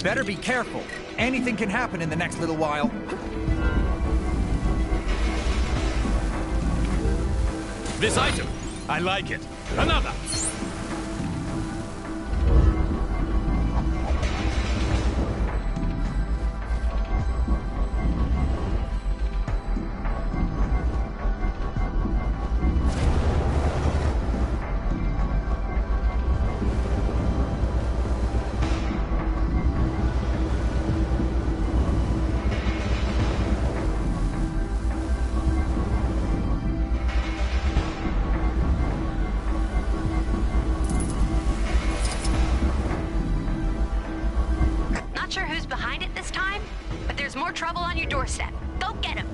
Better be careful. Anything can happen in the next little while. This item. I like it. Another. Not sure who's behind it this time, but there's more trouble on your doorstep. Go get him.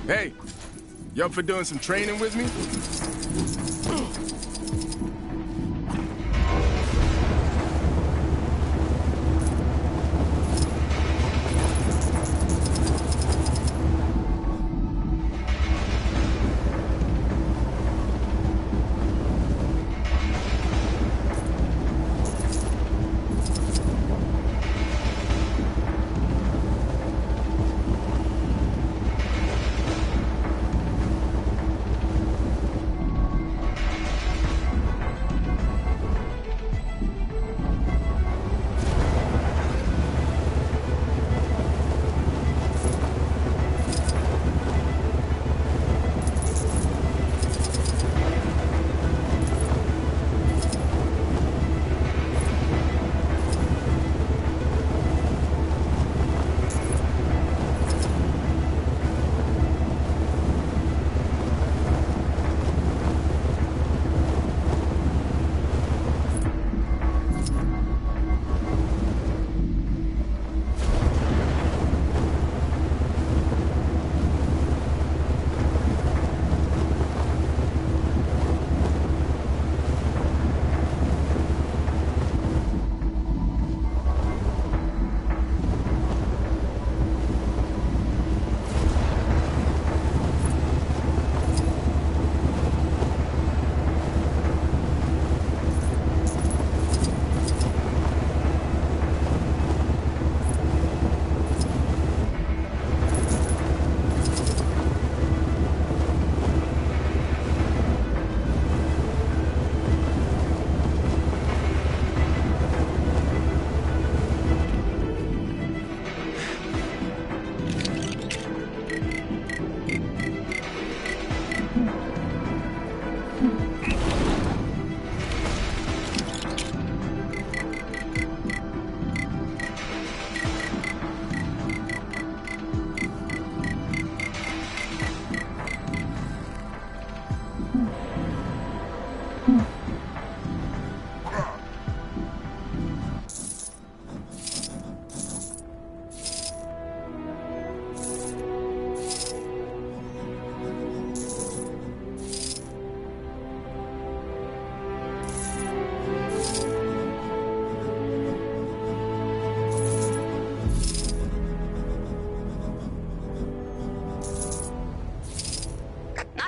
Hey, you up for doing some training with me?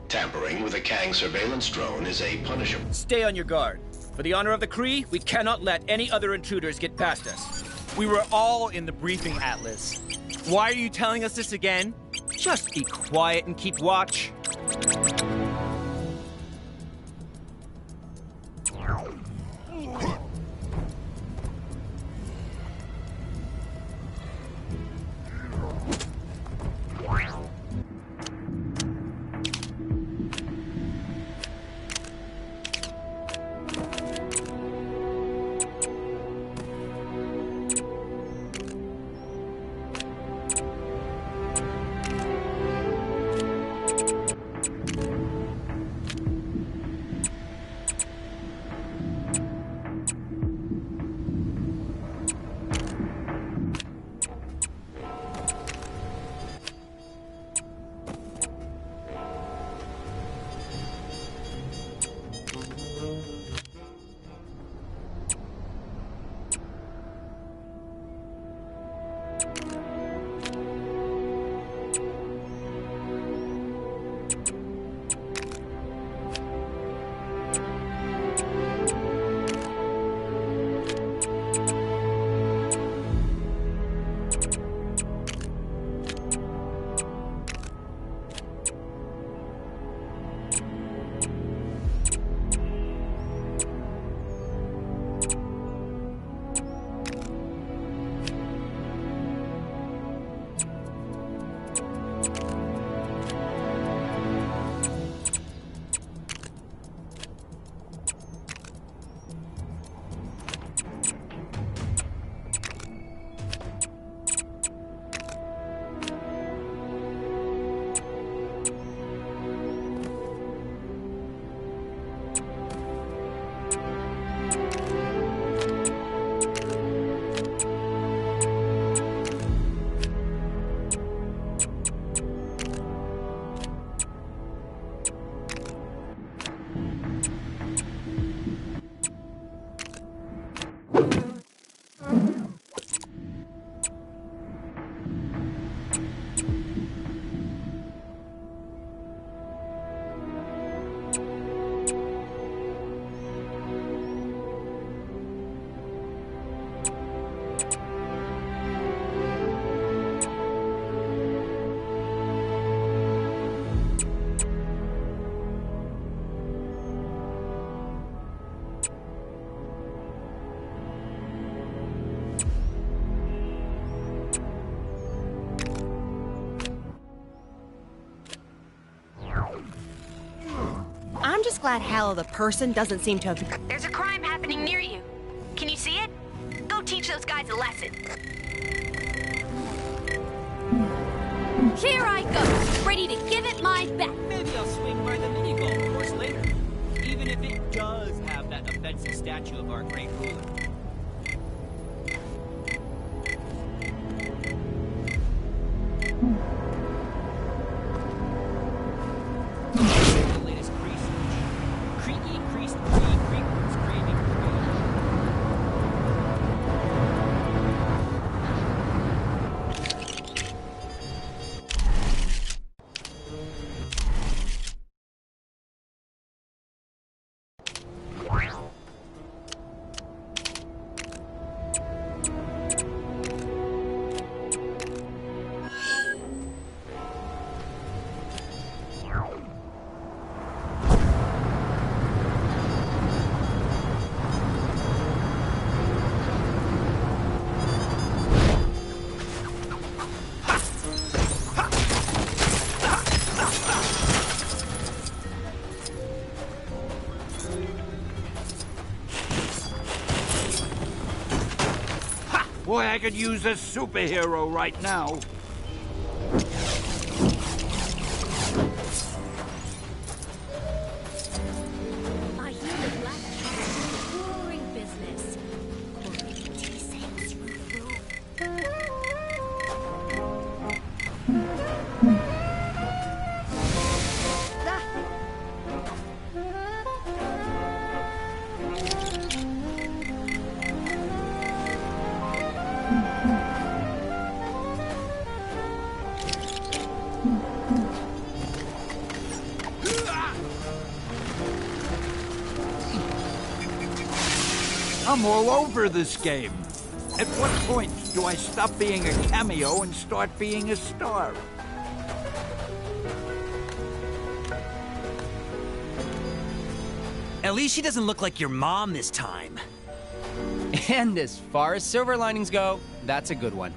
Tampering with a Kang surveillance drone is a punishable. Stay on your guard. For the honor of the Kree, we cannot let any other intruders get past us. We were all in the briefing, Atlas. Why are you telling us this again? Just be quiet and keep watch. just glad Hal the person doesn't seem to have... There's a crime happening near you. Can you see it? Go teach those guys a lesson. Here I go, ready to give it my best. Maybe I'll swing by the mini golf course later. Even if it does have that offensive statue of our great ruler. The latest research. Creaky increased creepers craving Boy, I could use a superhero right now. I hear the Black Cat is a boring business. Or tea sales through. I'm all over this game. At what point do I stop being a cameo and start being a star? At least she doesn't look like your mom this time. And as far as silver linings go, that's a good one.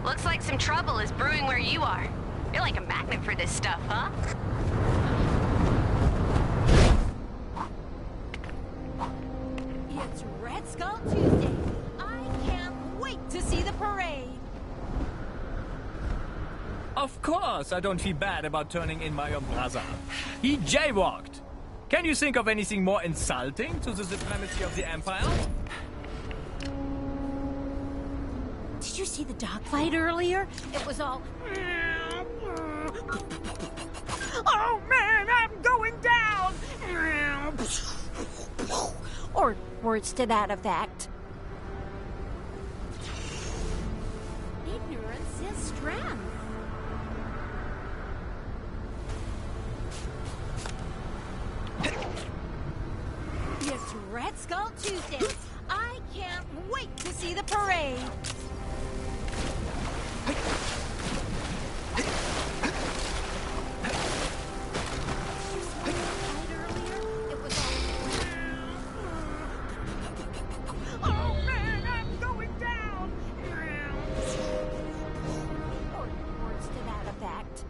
Looks like some trouble is brewing where you are. You're like a magnet for this stuff, huh? It's Red Skull Tuesday. I can't wait to see the parade. Of course, I don't feel bad about turning in my own brother. He jaywalked. Can you think of anything more insulting to the supremacy of the Empire? Did you see the dogfight earlier? It was all... Oh man, I'm going down! Or words to that effect. Ignorance is strength. It's Red Skull Tuesday. I can't wait to see the parade. Oh man, I'm going down! Or words to that effect.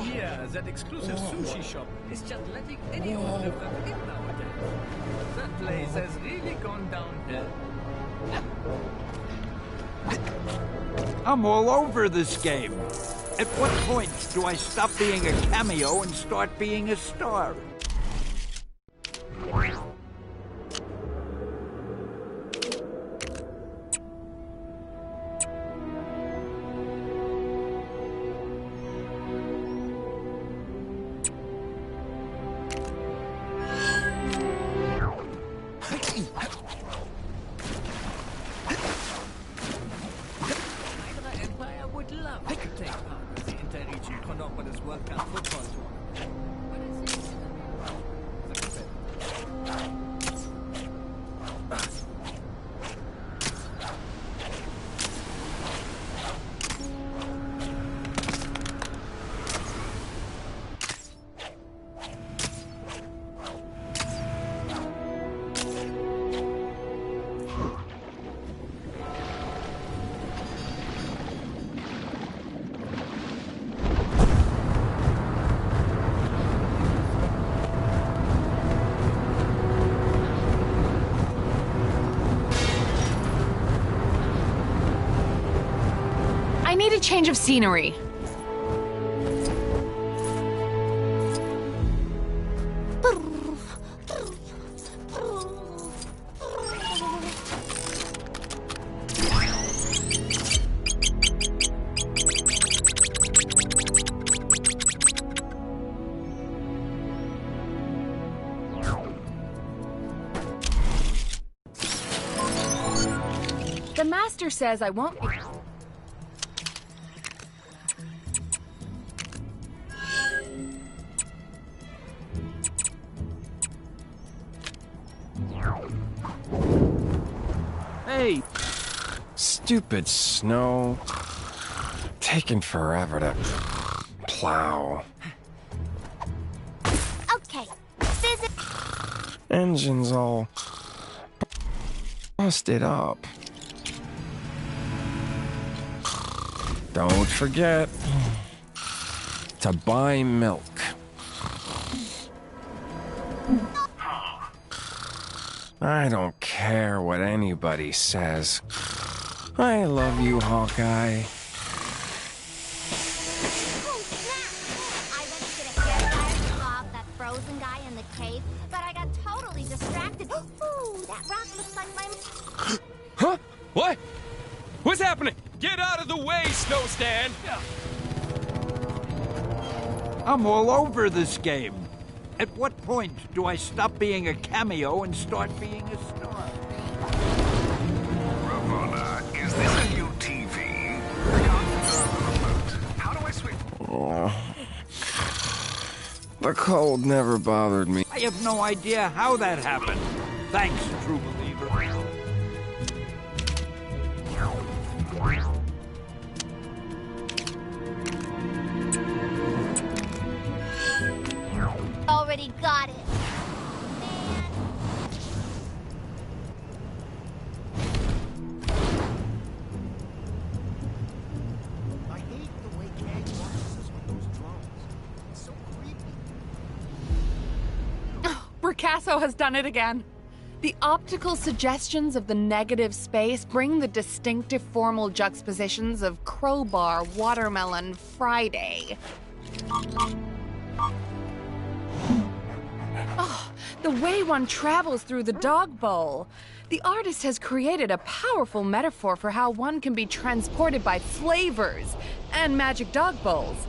Here, that exclusive sushi shop is just letting anyone live in nowadays. That place has really gone downhill. I'm all over this game. At what point do I stop being a cameo and start being a star? need a change of scenery. The master says I won't be... Hey! Stupid snow. Taking forever to plow. Okay, visit. Engine's all busted up. Don't forget to buy milk. I don't care what anybody says. I love you, Hawkeye. I went to get a hairstyle to off that frozen guy in the cave, but I got totally distracted. Ooh, that rock looks like my... Huh? What? What's happening? Get out of the way, Snowstand! I'm all over this game. At what point do I stop being a cameo and start being a star? Ramona, is this a new TV? How do I switch? The cold never bothered me. I have no idea how that happened. Thanks, true believer. Already got it. I hate the way Kang watches us with those drones. It's so creepy. Bricasso has done it again. The optical suggestions of the negative space bring the distinctive formal juxtapositions of Crowbar, Watermelon, Friday. Oh, the way one travels through the dog bowl. The artist has created a powerful metaphor for how one can be transported by flavors and magic dog bowls.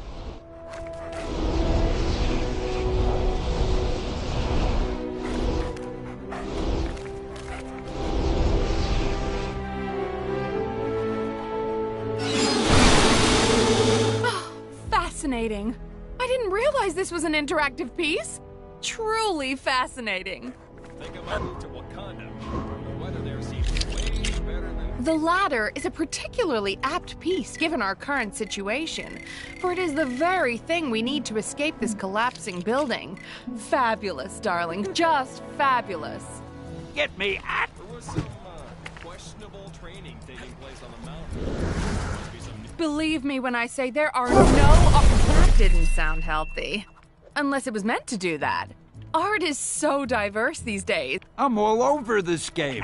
Oh, fascinating. I didn't realize this was an interactive piece. Truly fascinating. Think I might move to Wakanda. The weather there seems way better than... The latter is a particularly apt piece given our current situation, for it is the very thing we need to escape this collapsing building. Fabulous, darling, just fabulous. Get me at... There was some questionable training taking place on the mountain. Must be some... Believe me when I say there are no... That didn't sound healthy. Unless it was meant to do that. Art is so diverse these days. I'm all over this game.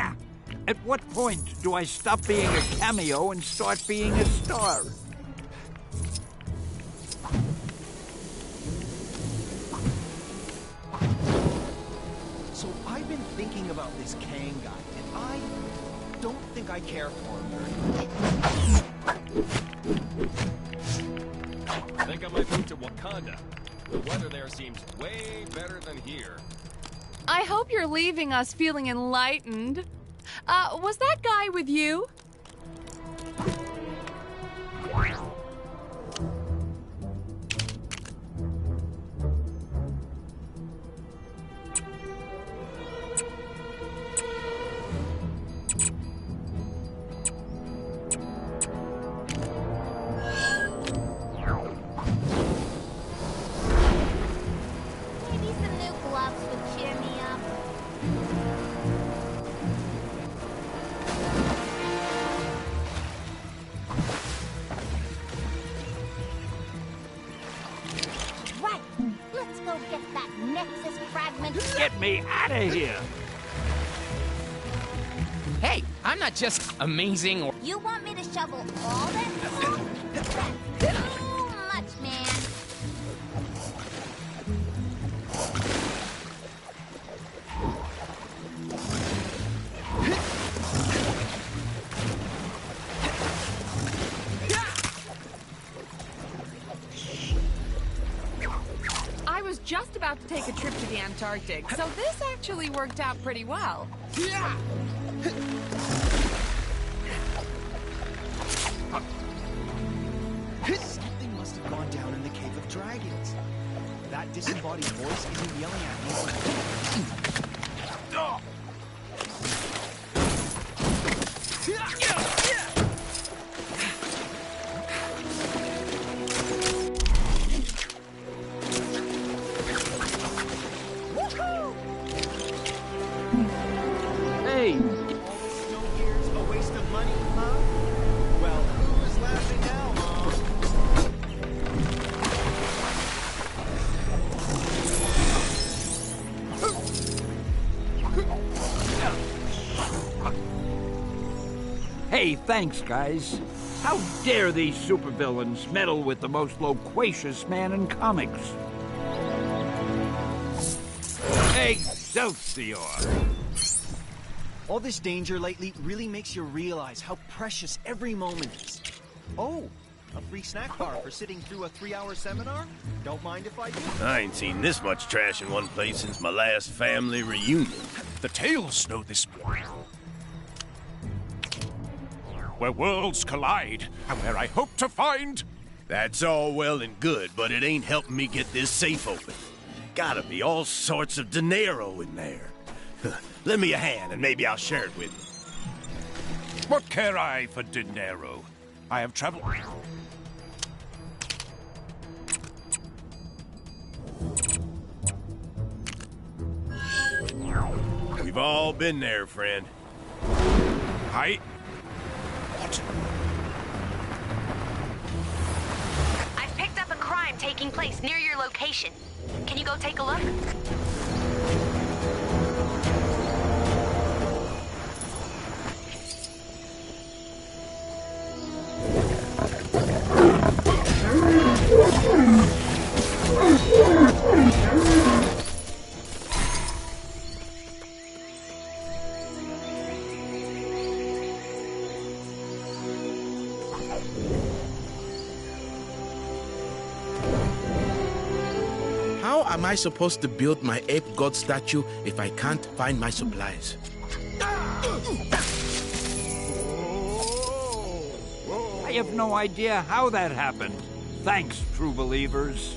At what point do I stop being a cameo and start being a star? So I've been thinking about this Kang guy, and I don't think I care for him very much. I think I might move to Wakanda. The weather there seems way better than here. I hope you're leaving us feeling enlightened. Was that guy with you? Get me out of here! Hey, I'm not just amazing or... You want me to shovel all that? Too much, man. I was just about to take a trip to the Antarctic, so this actually worked out pretty well. Something must have gone down in the Cave of Dragons. That disembodied voice isn't yelling at me. Hey, All this snow gear's a waste of money, huh? Well, who's laughing now, Mom? hey, thanks, guys. How dare these supervillains meddle with the most loquacious man in comics? Excelsior! All this danger lately really makes you realize how precious every moment is. Oh, a free snack bar for sitting through a 3-hour seminar? Don't mind if I do. I ain't seen this much trash in one place since my last family reunion. The Tales know this. Where worlds collide, and where I hope to find... That's all well and good, but it ain't helping me get this safe open. Gotta be all sorts of dinero in there. Lend me a hand, and maybe I'll share it with you. What care I for dinero? I have traveled... We've all been there, friend. What? I've picked up a crime taking place near your location. Can you go take a look? How am I supposed to build my ape god statue if I can't find my supplies? I have no idea how that happened. Thanks, true believers.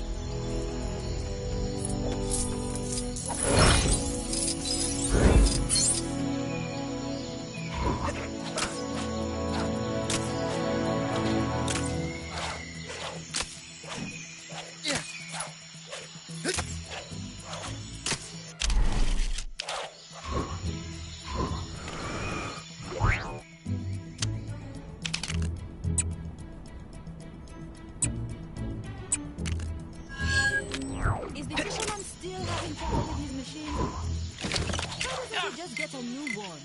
Is the fisherman still having trouble with his machine? Why doesn't he just get a new one?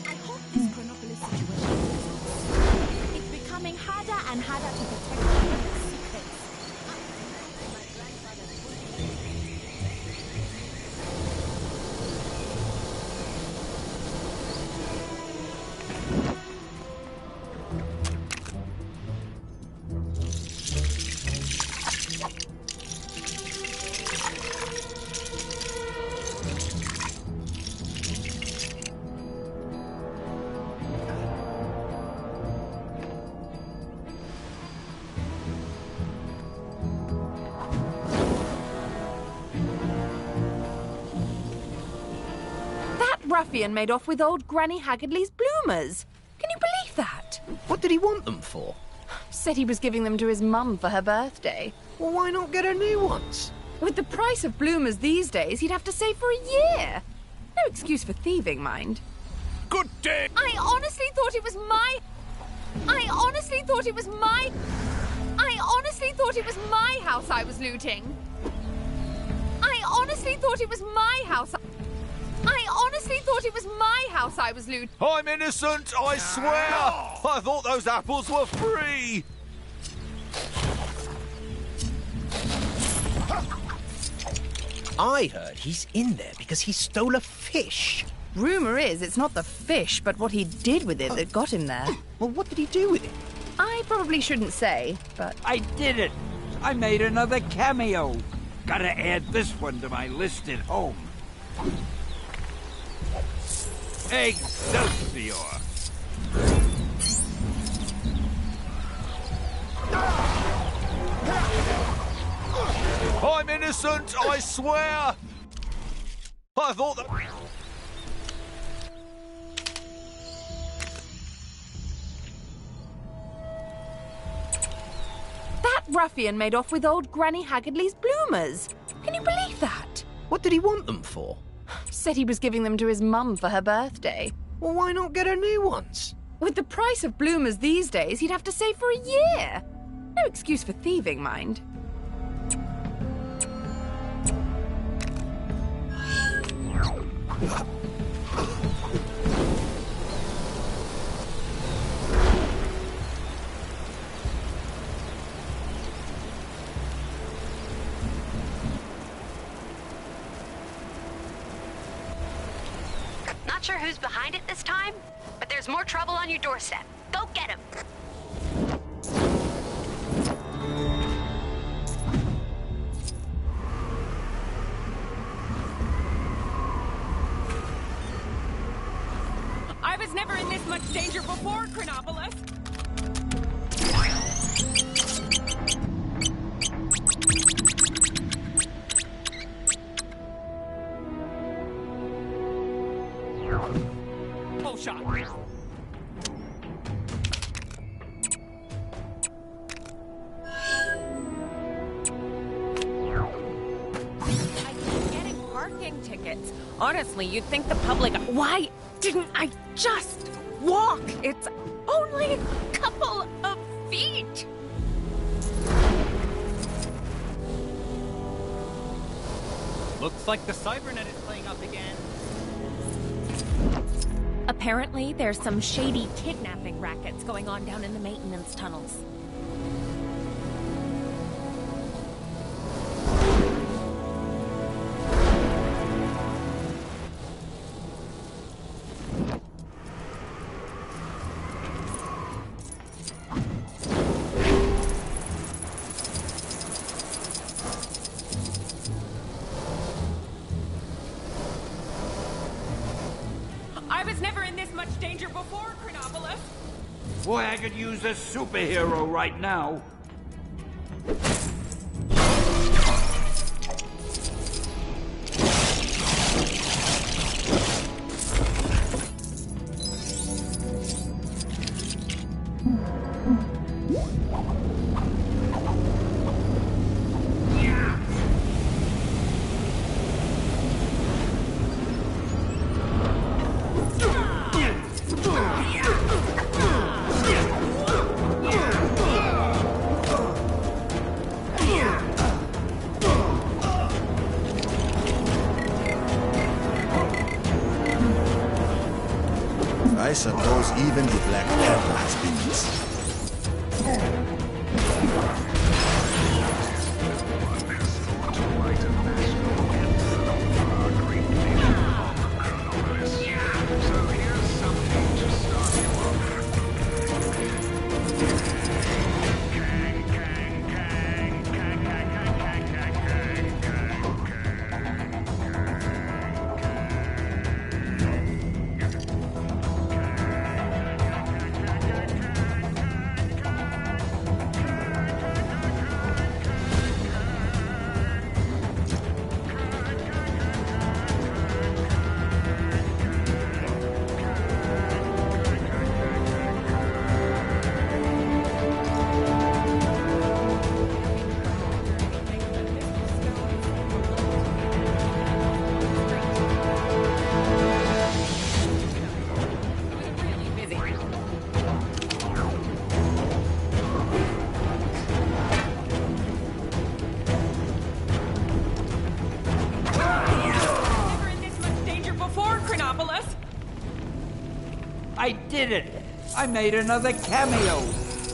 I hope this Chronopolis situation is becoming harder and harder to protect the secrets. Ruffian made off with old Granny Haggardly's bloomers. Can you believe that? What did he want them for? Said he was giving them to his mum for her birthday. Well, why not get her new ones? With the price of bloomers these days, he'd have to save for a year. No excuse for thieving, mind. Good day! I honestly thought it was my house I was looting. I honestly honestly thought it was my house. I honestly thought it was my house I was looting. I'm innocent, I swear! I thought those apples were free! I heard he's in there because he stole a fish. Rumor is it's not the fish, but what he did with it that got him there. Well, what did he do with it? I probably shouldn't say, but... I did it! I made another cameo. Gotta add this one to my list at home. Excelsior! I'm innocent, I swear! I thought that... That ruffian made off with old Granny Haggardly's bloomers. Can you believe that? What did he want them for? Said he was giving them to his mum for her birthday. Well, why not get her new ones? With the price of bloomers these days, he'd have to save for a year. No excuse for thieving, mind. Not sure who's behind it this time, but there's more trouble on your doorstep. Go get him. I was never in this much danger before, Chronopolis. Oh, shot. I keep getting parking tickets. Honestly, you'd think the public... Why didn't I just walk? It's only a couple of feet. Looks like the Cybernet is playing up again. Apparently, there's some shady kidnapping rackets going on down in the maintenance tunnels. I was never in this much danger before, Chronopolis. Boy, I could use a superhero right now. I suppose even the Black Panther has been missed. I did it! I made another cameo!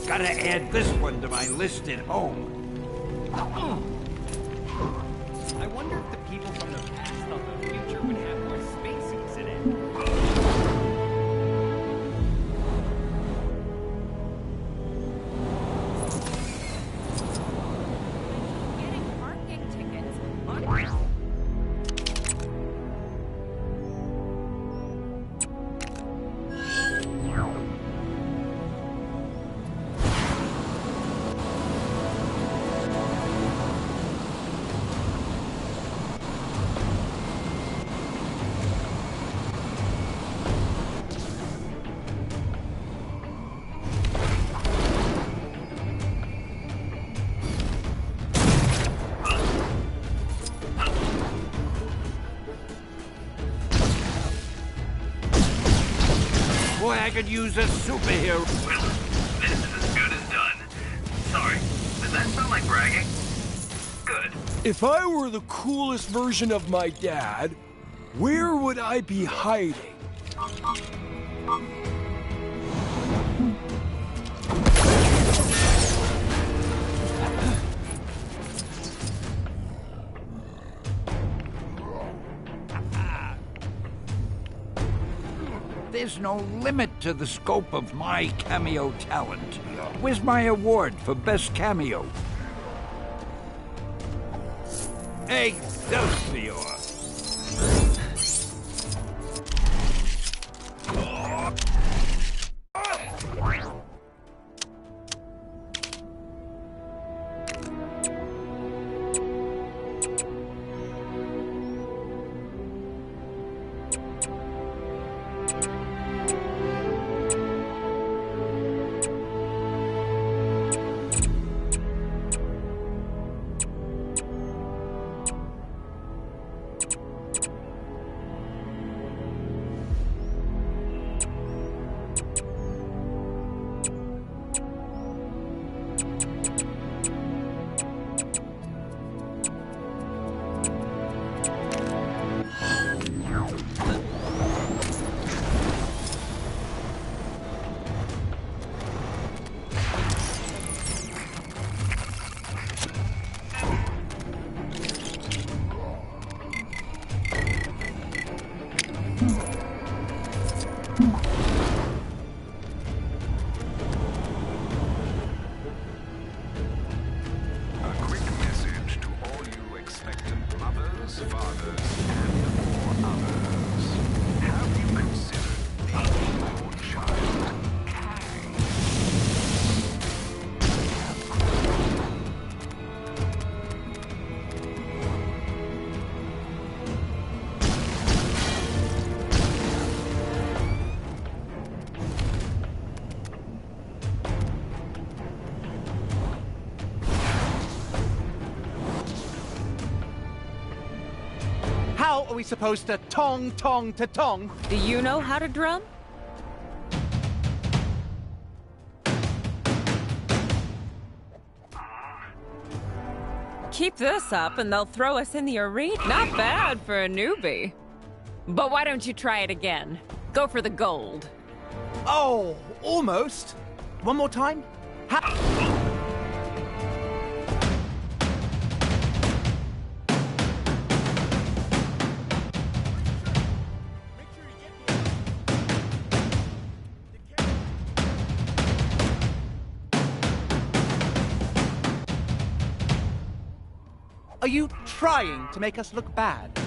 Gotta add this one to my list at home. I wonder if the people from the past thought the future would have more spacesuits in it. Getting parking tickets. Boy, I could use a superhero. Well, this is as good as done. Sorry, does that sound like bragging? Good. If I were the coolest version of my dad, where would I be hiding? There's no limit to the scope of my cameo talent. Where's my award for best cameo? Excelsior! How are we supposed to tong to tong? Do you know how to drum? Keep this up and they'll throw us in the arena. Not bad for a newbie. But why don't you try it again? Go for the gold. Oh, almost. One more time? Are you trying to make us look bad?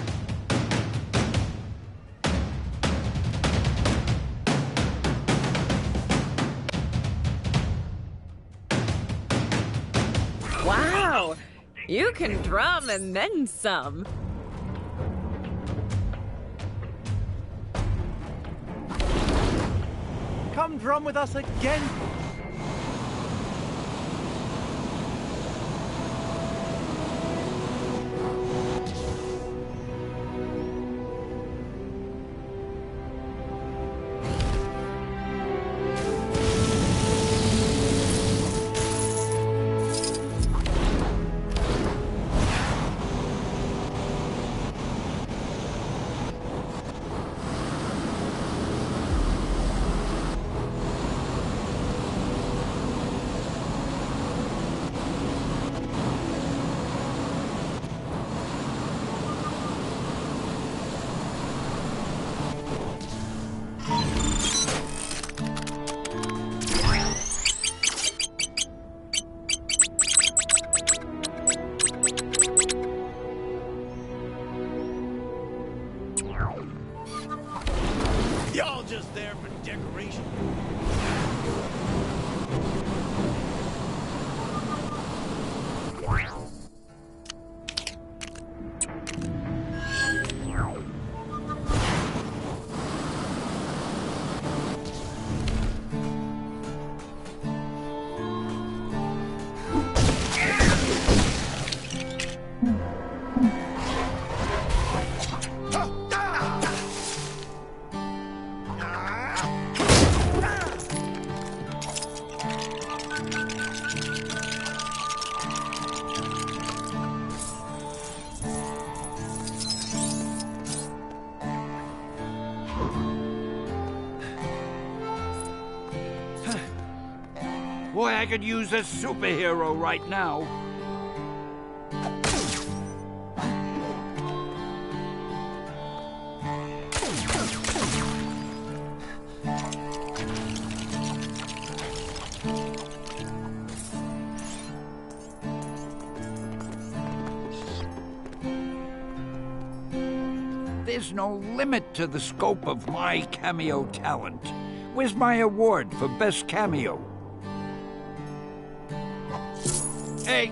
Wow! You can drum and then some. Come drum with us again. Boy, I could use a superhero right now. There's no limit to the scope of my cameo talent. Where's my award for best cameo? Hey!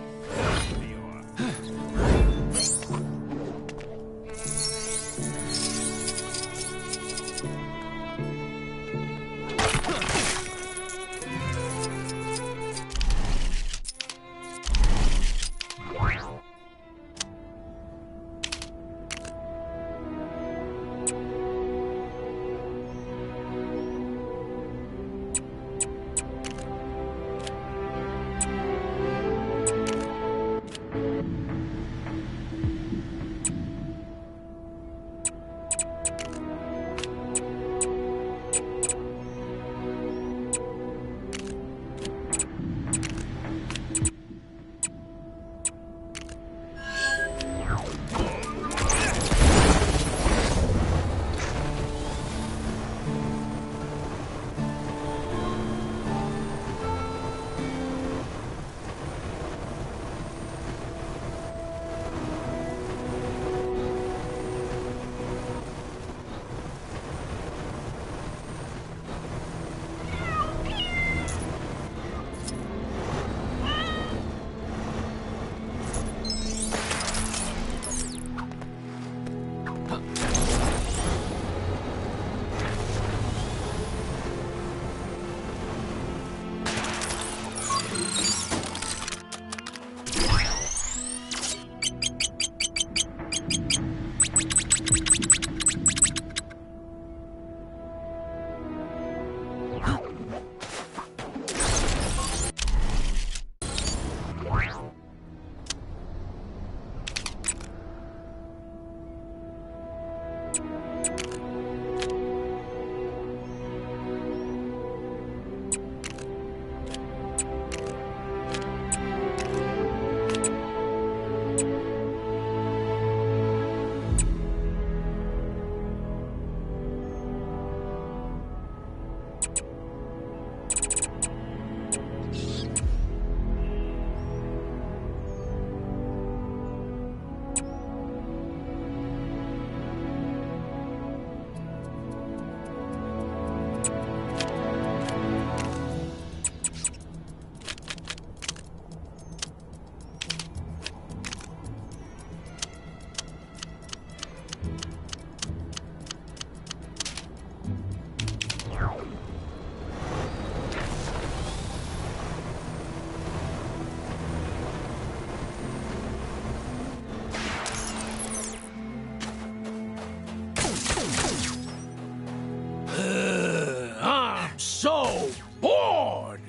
So bored!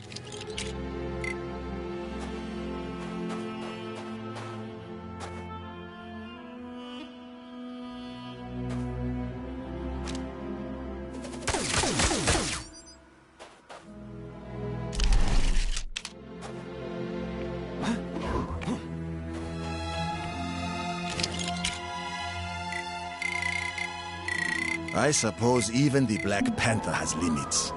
I suppose even the Black Panther has limits.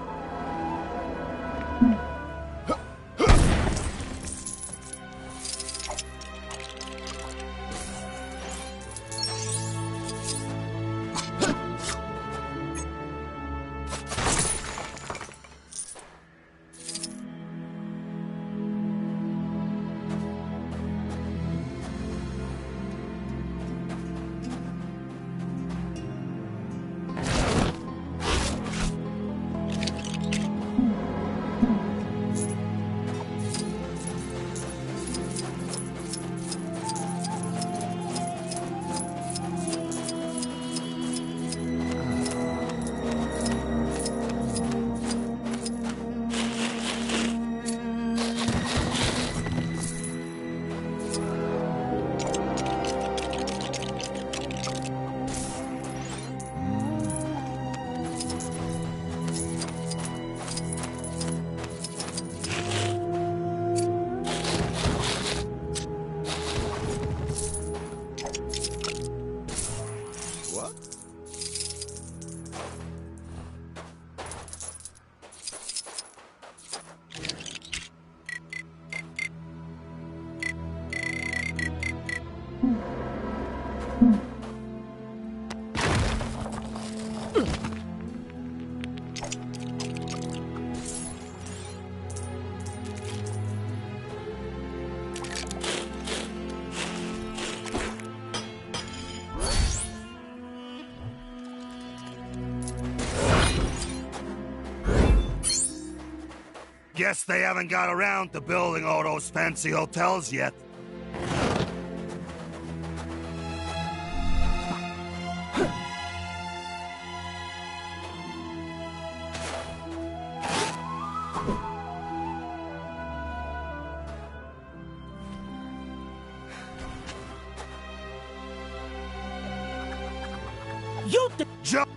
Guess they haven't got around to building all those fancy hotels yet.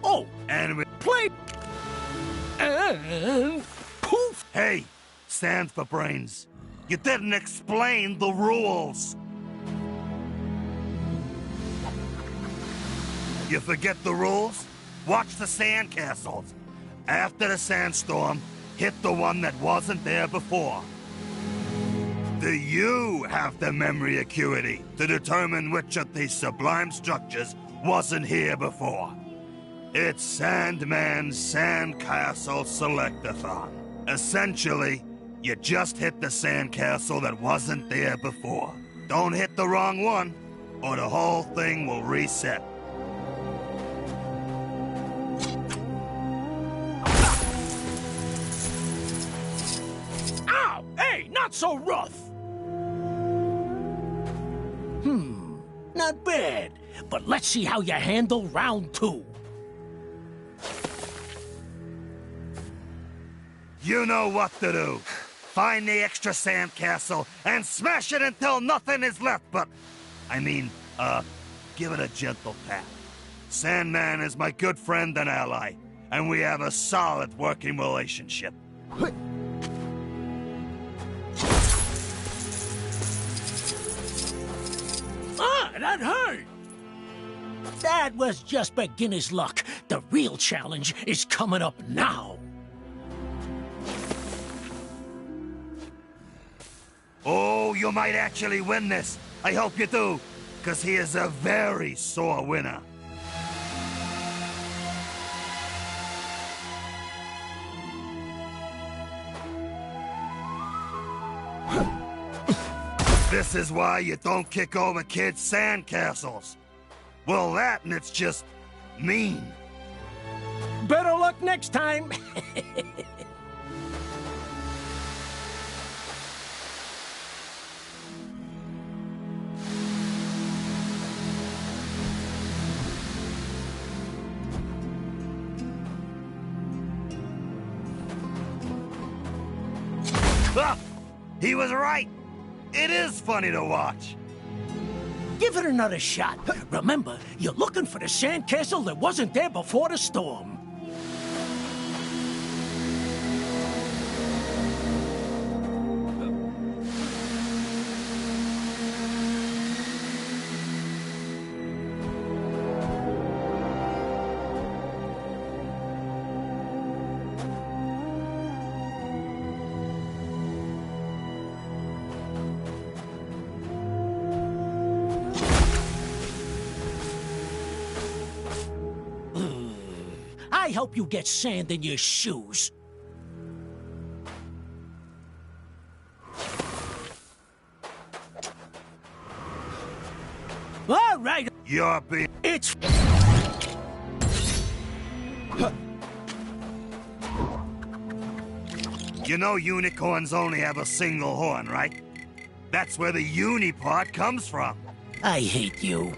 Oh, and we play. And poof. Hey, stand for brains. You didn't explain the rules. You forget the rules? Watch the sandcastles. After the sandstorm, hit the one that wasn't there before. Do you have the memory acuity to determine which of these sublime structures wasn't here before? It's Sandman's Sandcastle Selectathon. Essentially, you just hit the sandcastle that wasn't there before. Don't hit the wrong one, or the whole thing will reset. Ow! Hey, not so rough! Not bad. But let's see how you handle round 2. You know what to do. Find the extra sandcastle and smash it until nothing is left but... give it a gentle tap. Sandman is my good friend and ally, and we have a solid working relationship. Ah, that hurt! That was just beginner's luck. The real challenge is coming up now. Oh, you might actually win this. I hope you do, because he is a very sore winner. This is why you don't kick over kids' sandcastles. Well, that and it's just mean. Better luck next time. Ah, he was right. It is funny to watch. Give it another shot. Remember, you're looking for the sandcastle that wasn't there before the storm. I hope you get sand in your shoes. All right. You're being... It's... You know unicorns only have a single horn, right? That's where the uni part comes from. I hate you.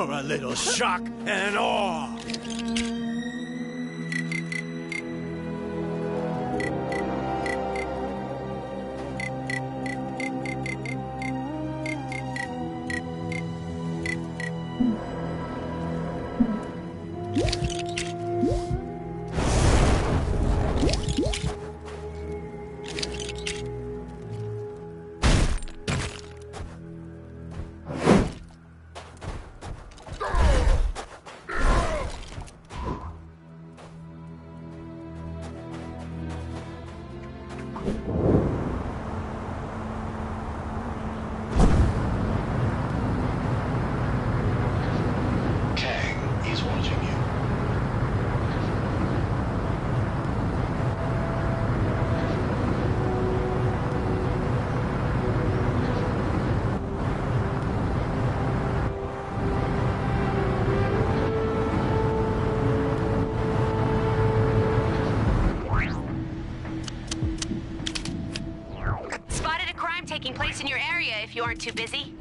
for a little shock and awe. Kang, he's watching you. Spotted a crime taking place in your area if you aren't too busy.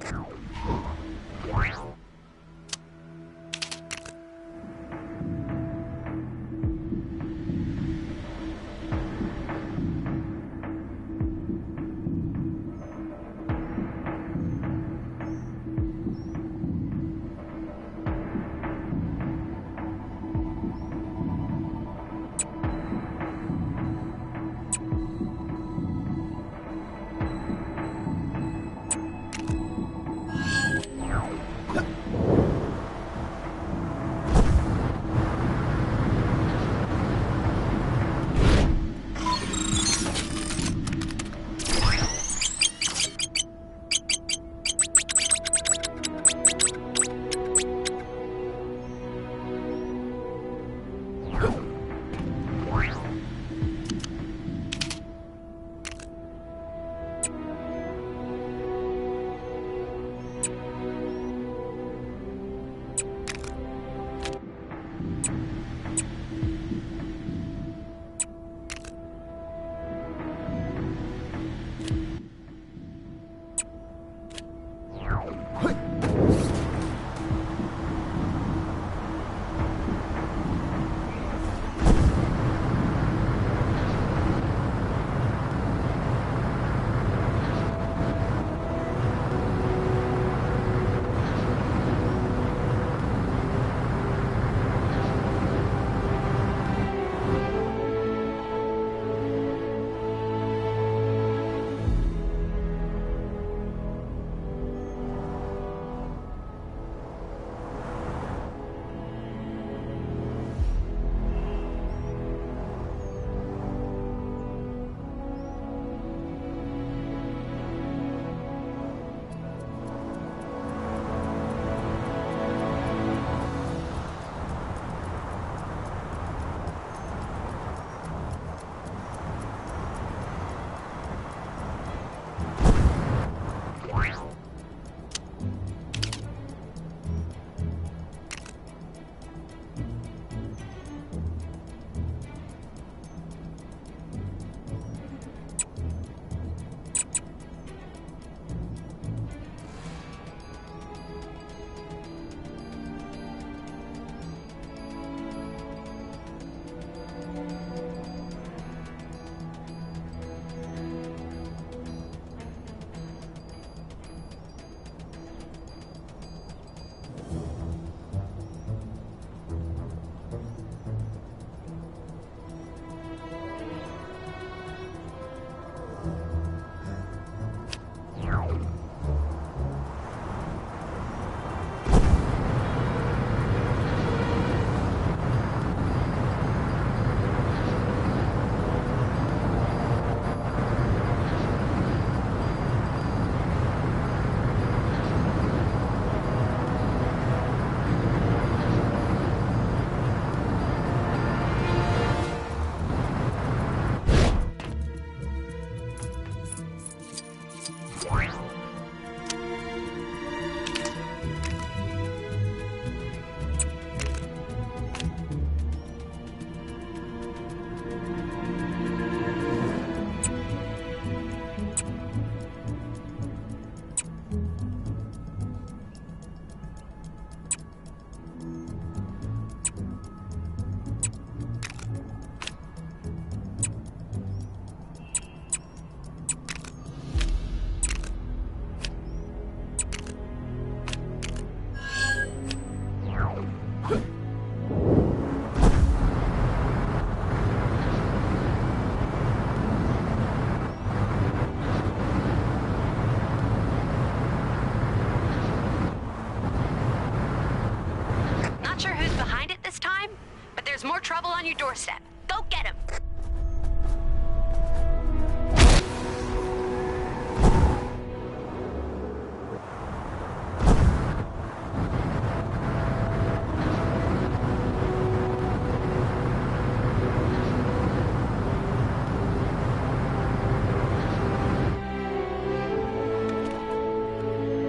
There's more trouble on your doorstep. Go get him.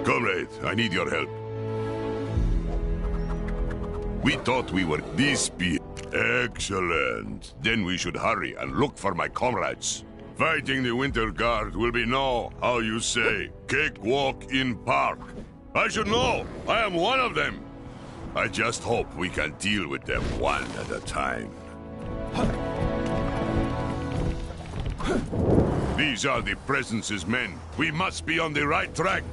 Comrade, I need your help. We thought we were this speed. Excellent. Then we should hurry and look for my comrades. Fighting the Winter Guard will be no, how you say, cakewalk in park. I should know. I am one of them. I just hope we can deal with them one at a time. These are the Presence's men. We must be on the right track.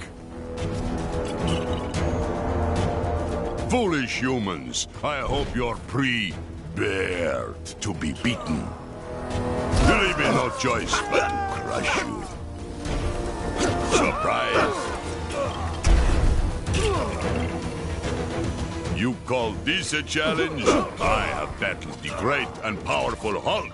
Foolish humans, I hope you're prepared to be beaten. There will be no choice but to crush you. Surprise! You call this a challenge? I have battled the great and powerful Hulk.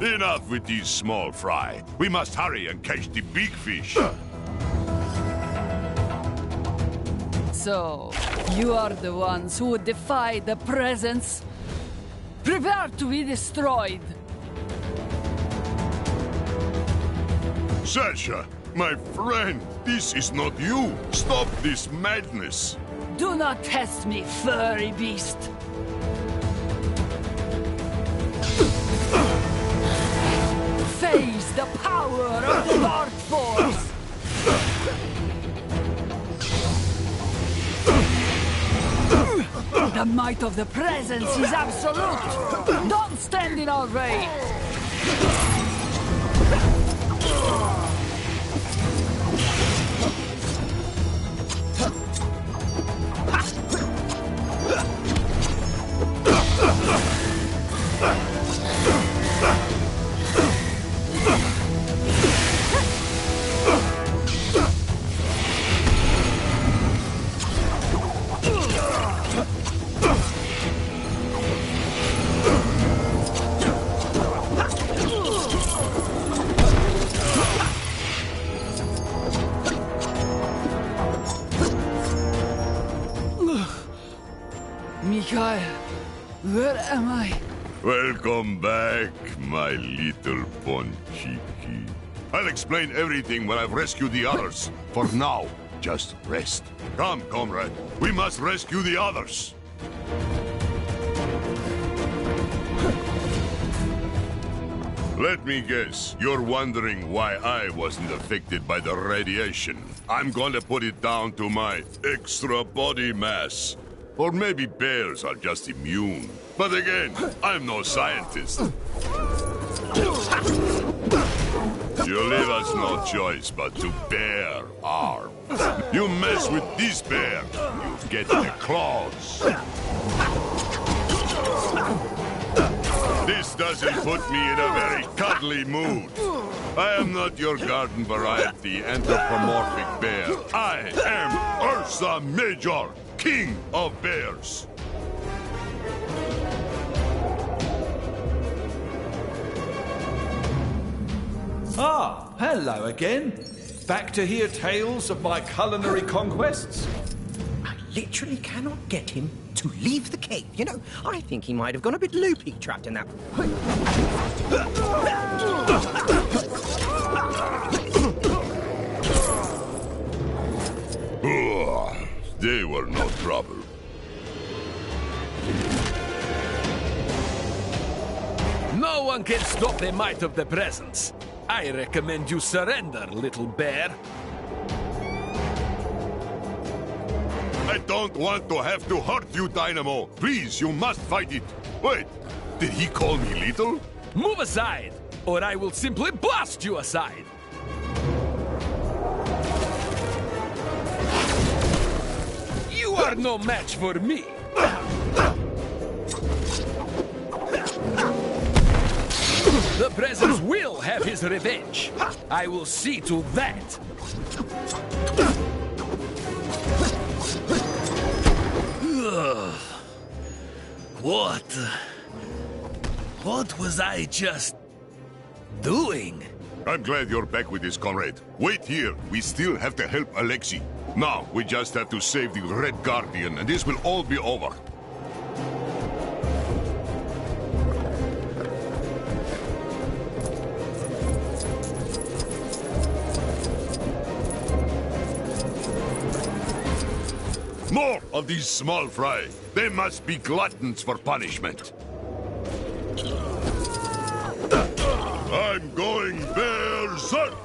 Enough with these small fry. We must hurry and catch the big fish. So, you are the ones who would defy the Presence? Prepare to be destroyed! Sasha, my friend, this is not you. Stop this madness. Do not test me, furry beast! Face the power of the Dark Force! The might of the Presence is absolute! Don't stand in our way! Mikhail, where am I? Welcome back, my little Ponchiki. I'll explain everything when I've rescued the others. For now, just rest. Come, comrade. We must rescue the others. Let me guess, you're wondering why I wasn't affected by the radiation. I'm going to put it down to my extra body mass. Or maybe bears are just immune. But again, I'm no scientist. You leave us no choice but to bear arms. You mess with this bear, you get the claws. This doesn't put me in a very cuddly mood. I am not your garden variety anthropomorphic bear. I am Ursa Major, King of Bears. Ah, hello again. Back to hear tales of my culinary conquests? I literally cannot get him to leave the cave. You know, I think he might have gone a bit loopy trapped in that. They were no trouble. No one can stop the might of the Presence. I recommend you surrender, little bear. I don't want to have to hurt you, Dynamo. Please, you must fight it. Wait, did he call me little? Move aside, or I will simply blast you aside. You are no match for me. The presence will have his revenge. I will see to that. What was I just doing? I'm glad you're back with this, comrade. Wait here. We still have to help Alexei. Now, we just have to save the Red Guardian, and this will all be over. More of these small fry. They must be gluttons for punishment. I'm going berserk!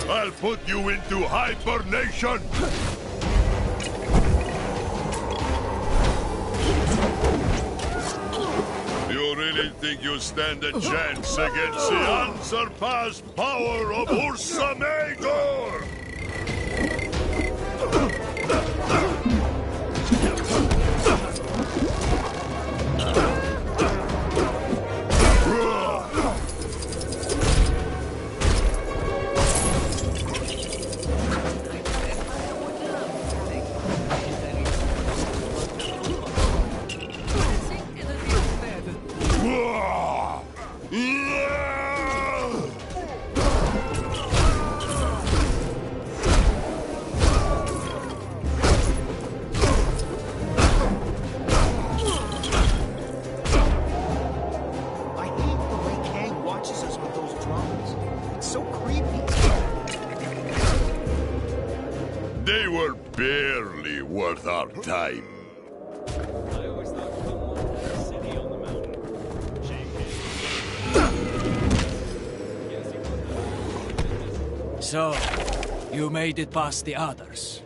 I'll put you into hibernation! You really think you stand a chance against the unsurpassed power of Ursa Major? They were barely worth our time. So, you made it past the others.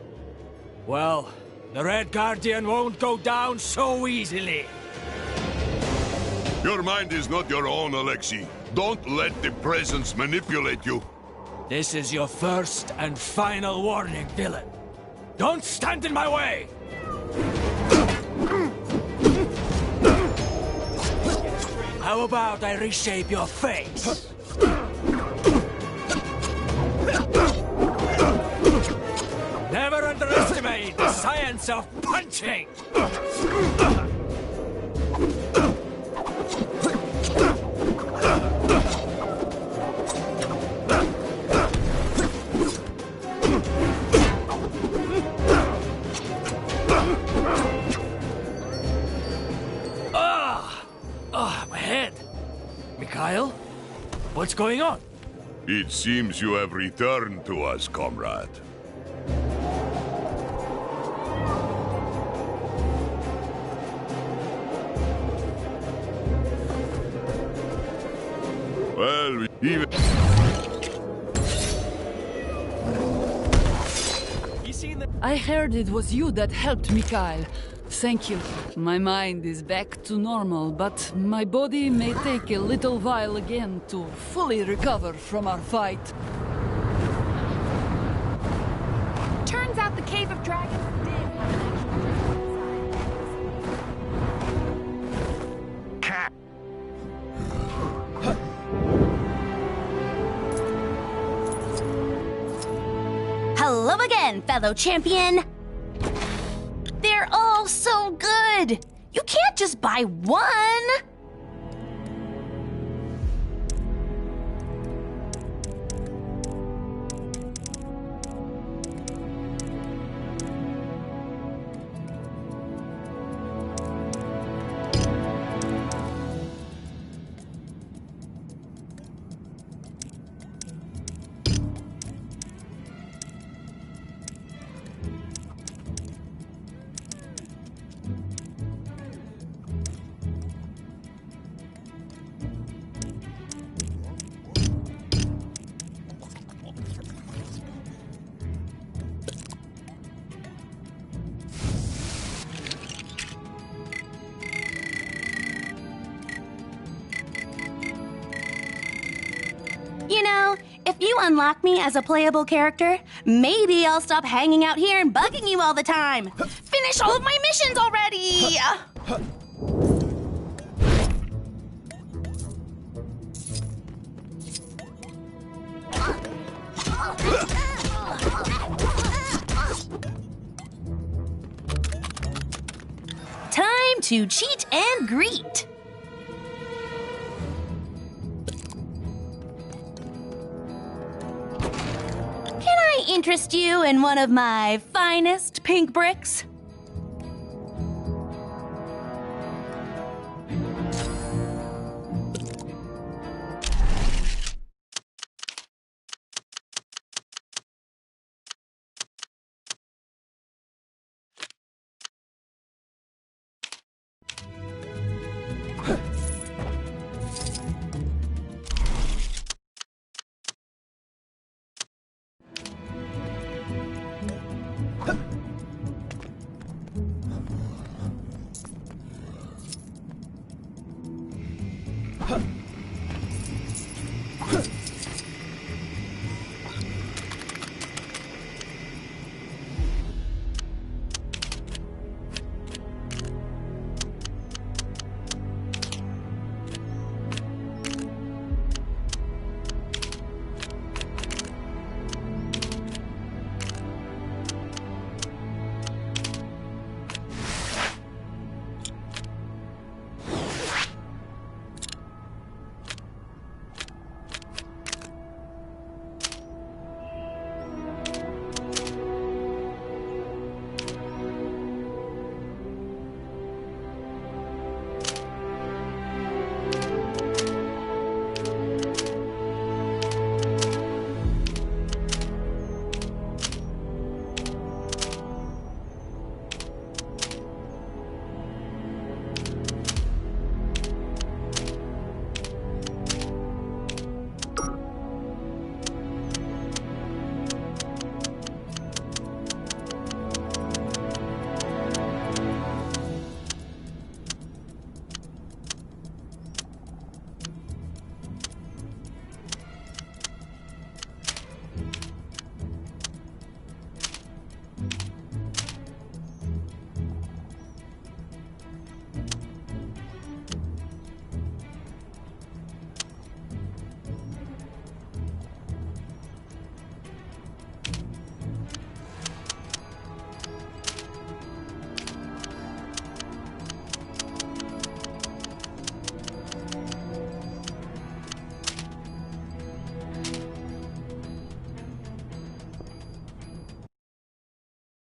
Well, the Red Guardian won't go down so easily. Your mind is not your own, Alexei. Don't let the presence manipulate you. This is your first and final warning, villain. Don't stand in my way! How about I reshape your face? Never underestimate the science of punching! My head. Mikhail? What's going on? It seems you have returned to us, comrade. Well, even... I heard it was you that helped Mikhail. Thank you. My mind is back to normal, but my body may take a little while again to fully recover from our fight. Turns out the Cave of Dragons did have an actual Cat. Hello again, fellow champion! They're all so good! You can't just buy one! You know, if you unlock me as a playable character, maybe I'll stop hanging out here and bugging you all the time. Finish all of my missions already! to Cheat and Greet. Can I interest you in one of my finest pink bricks?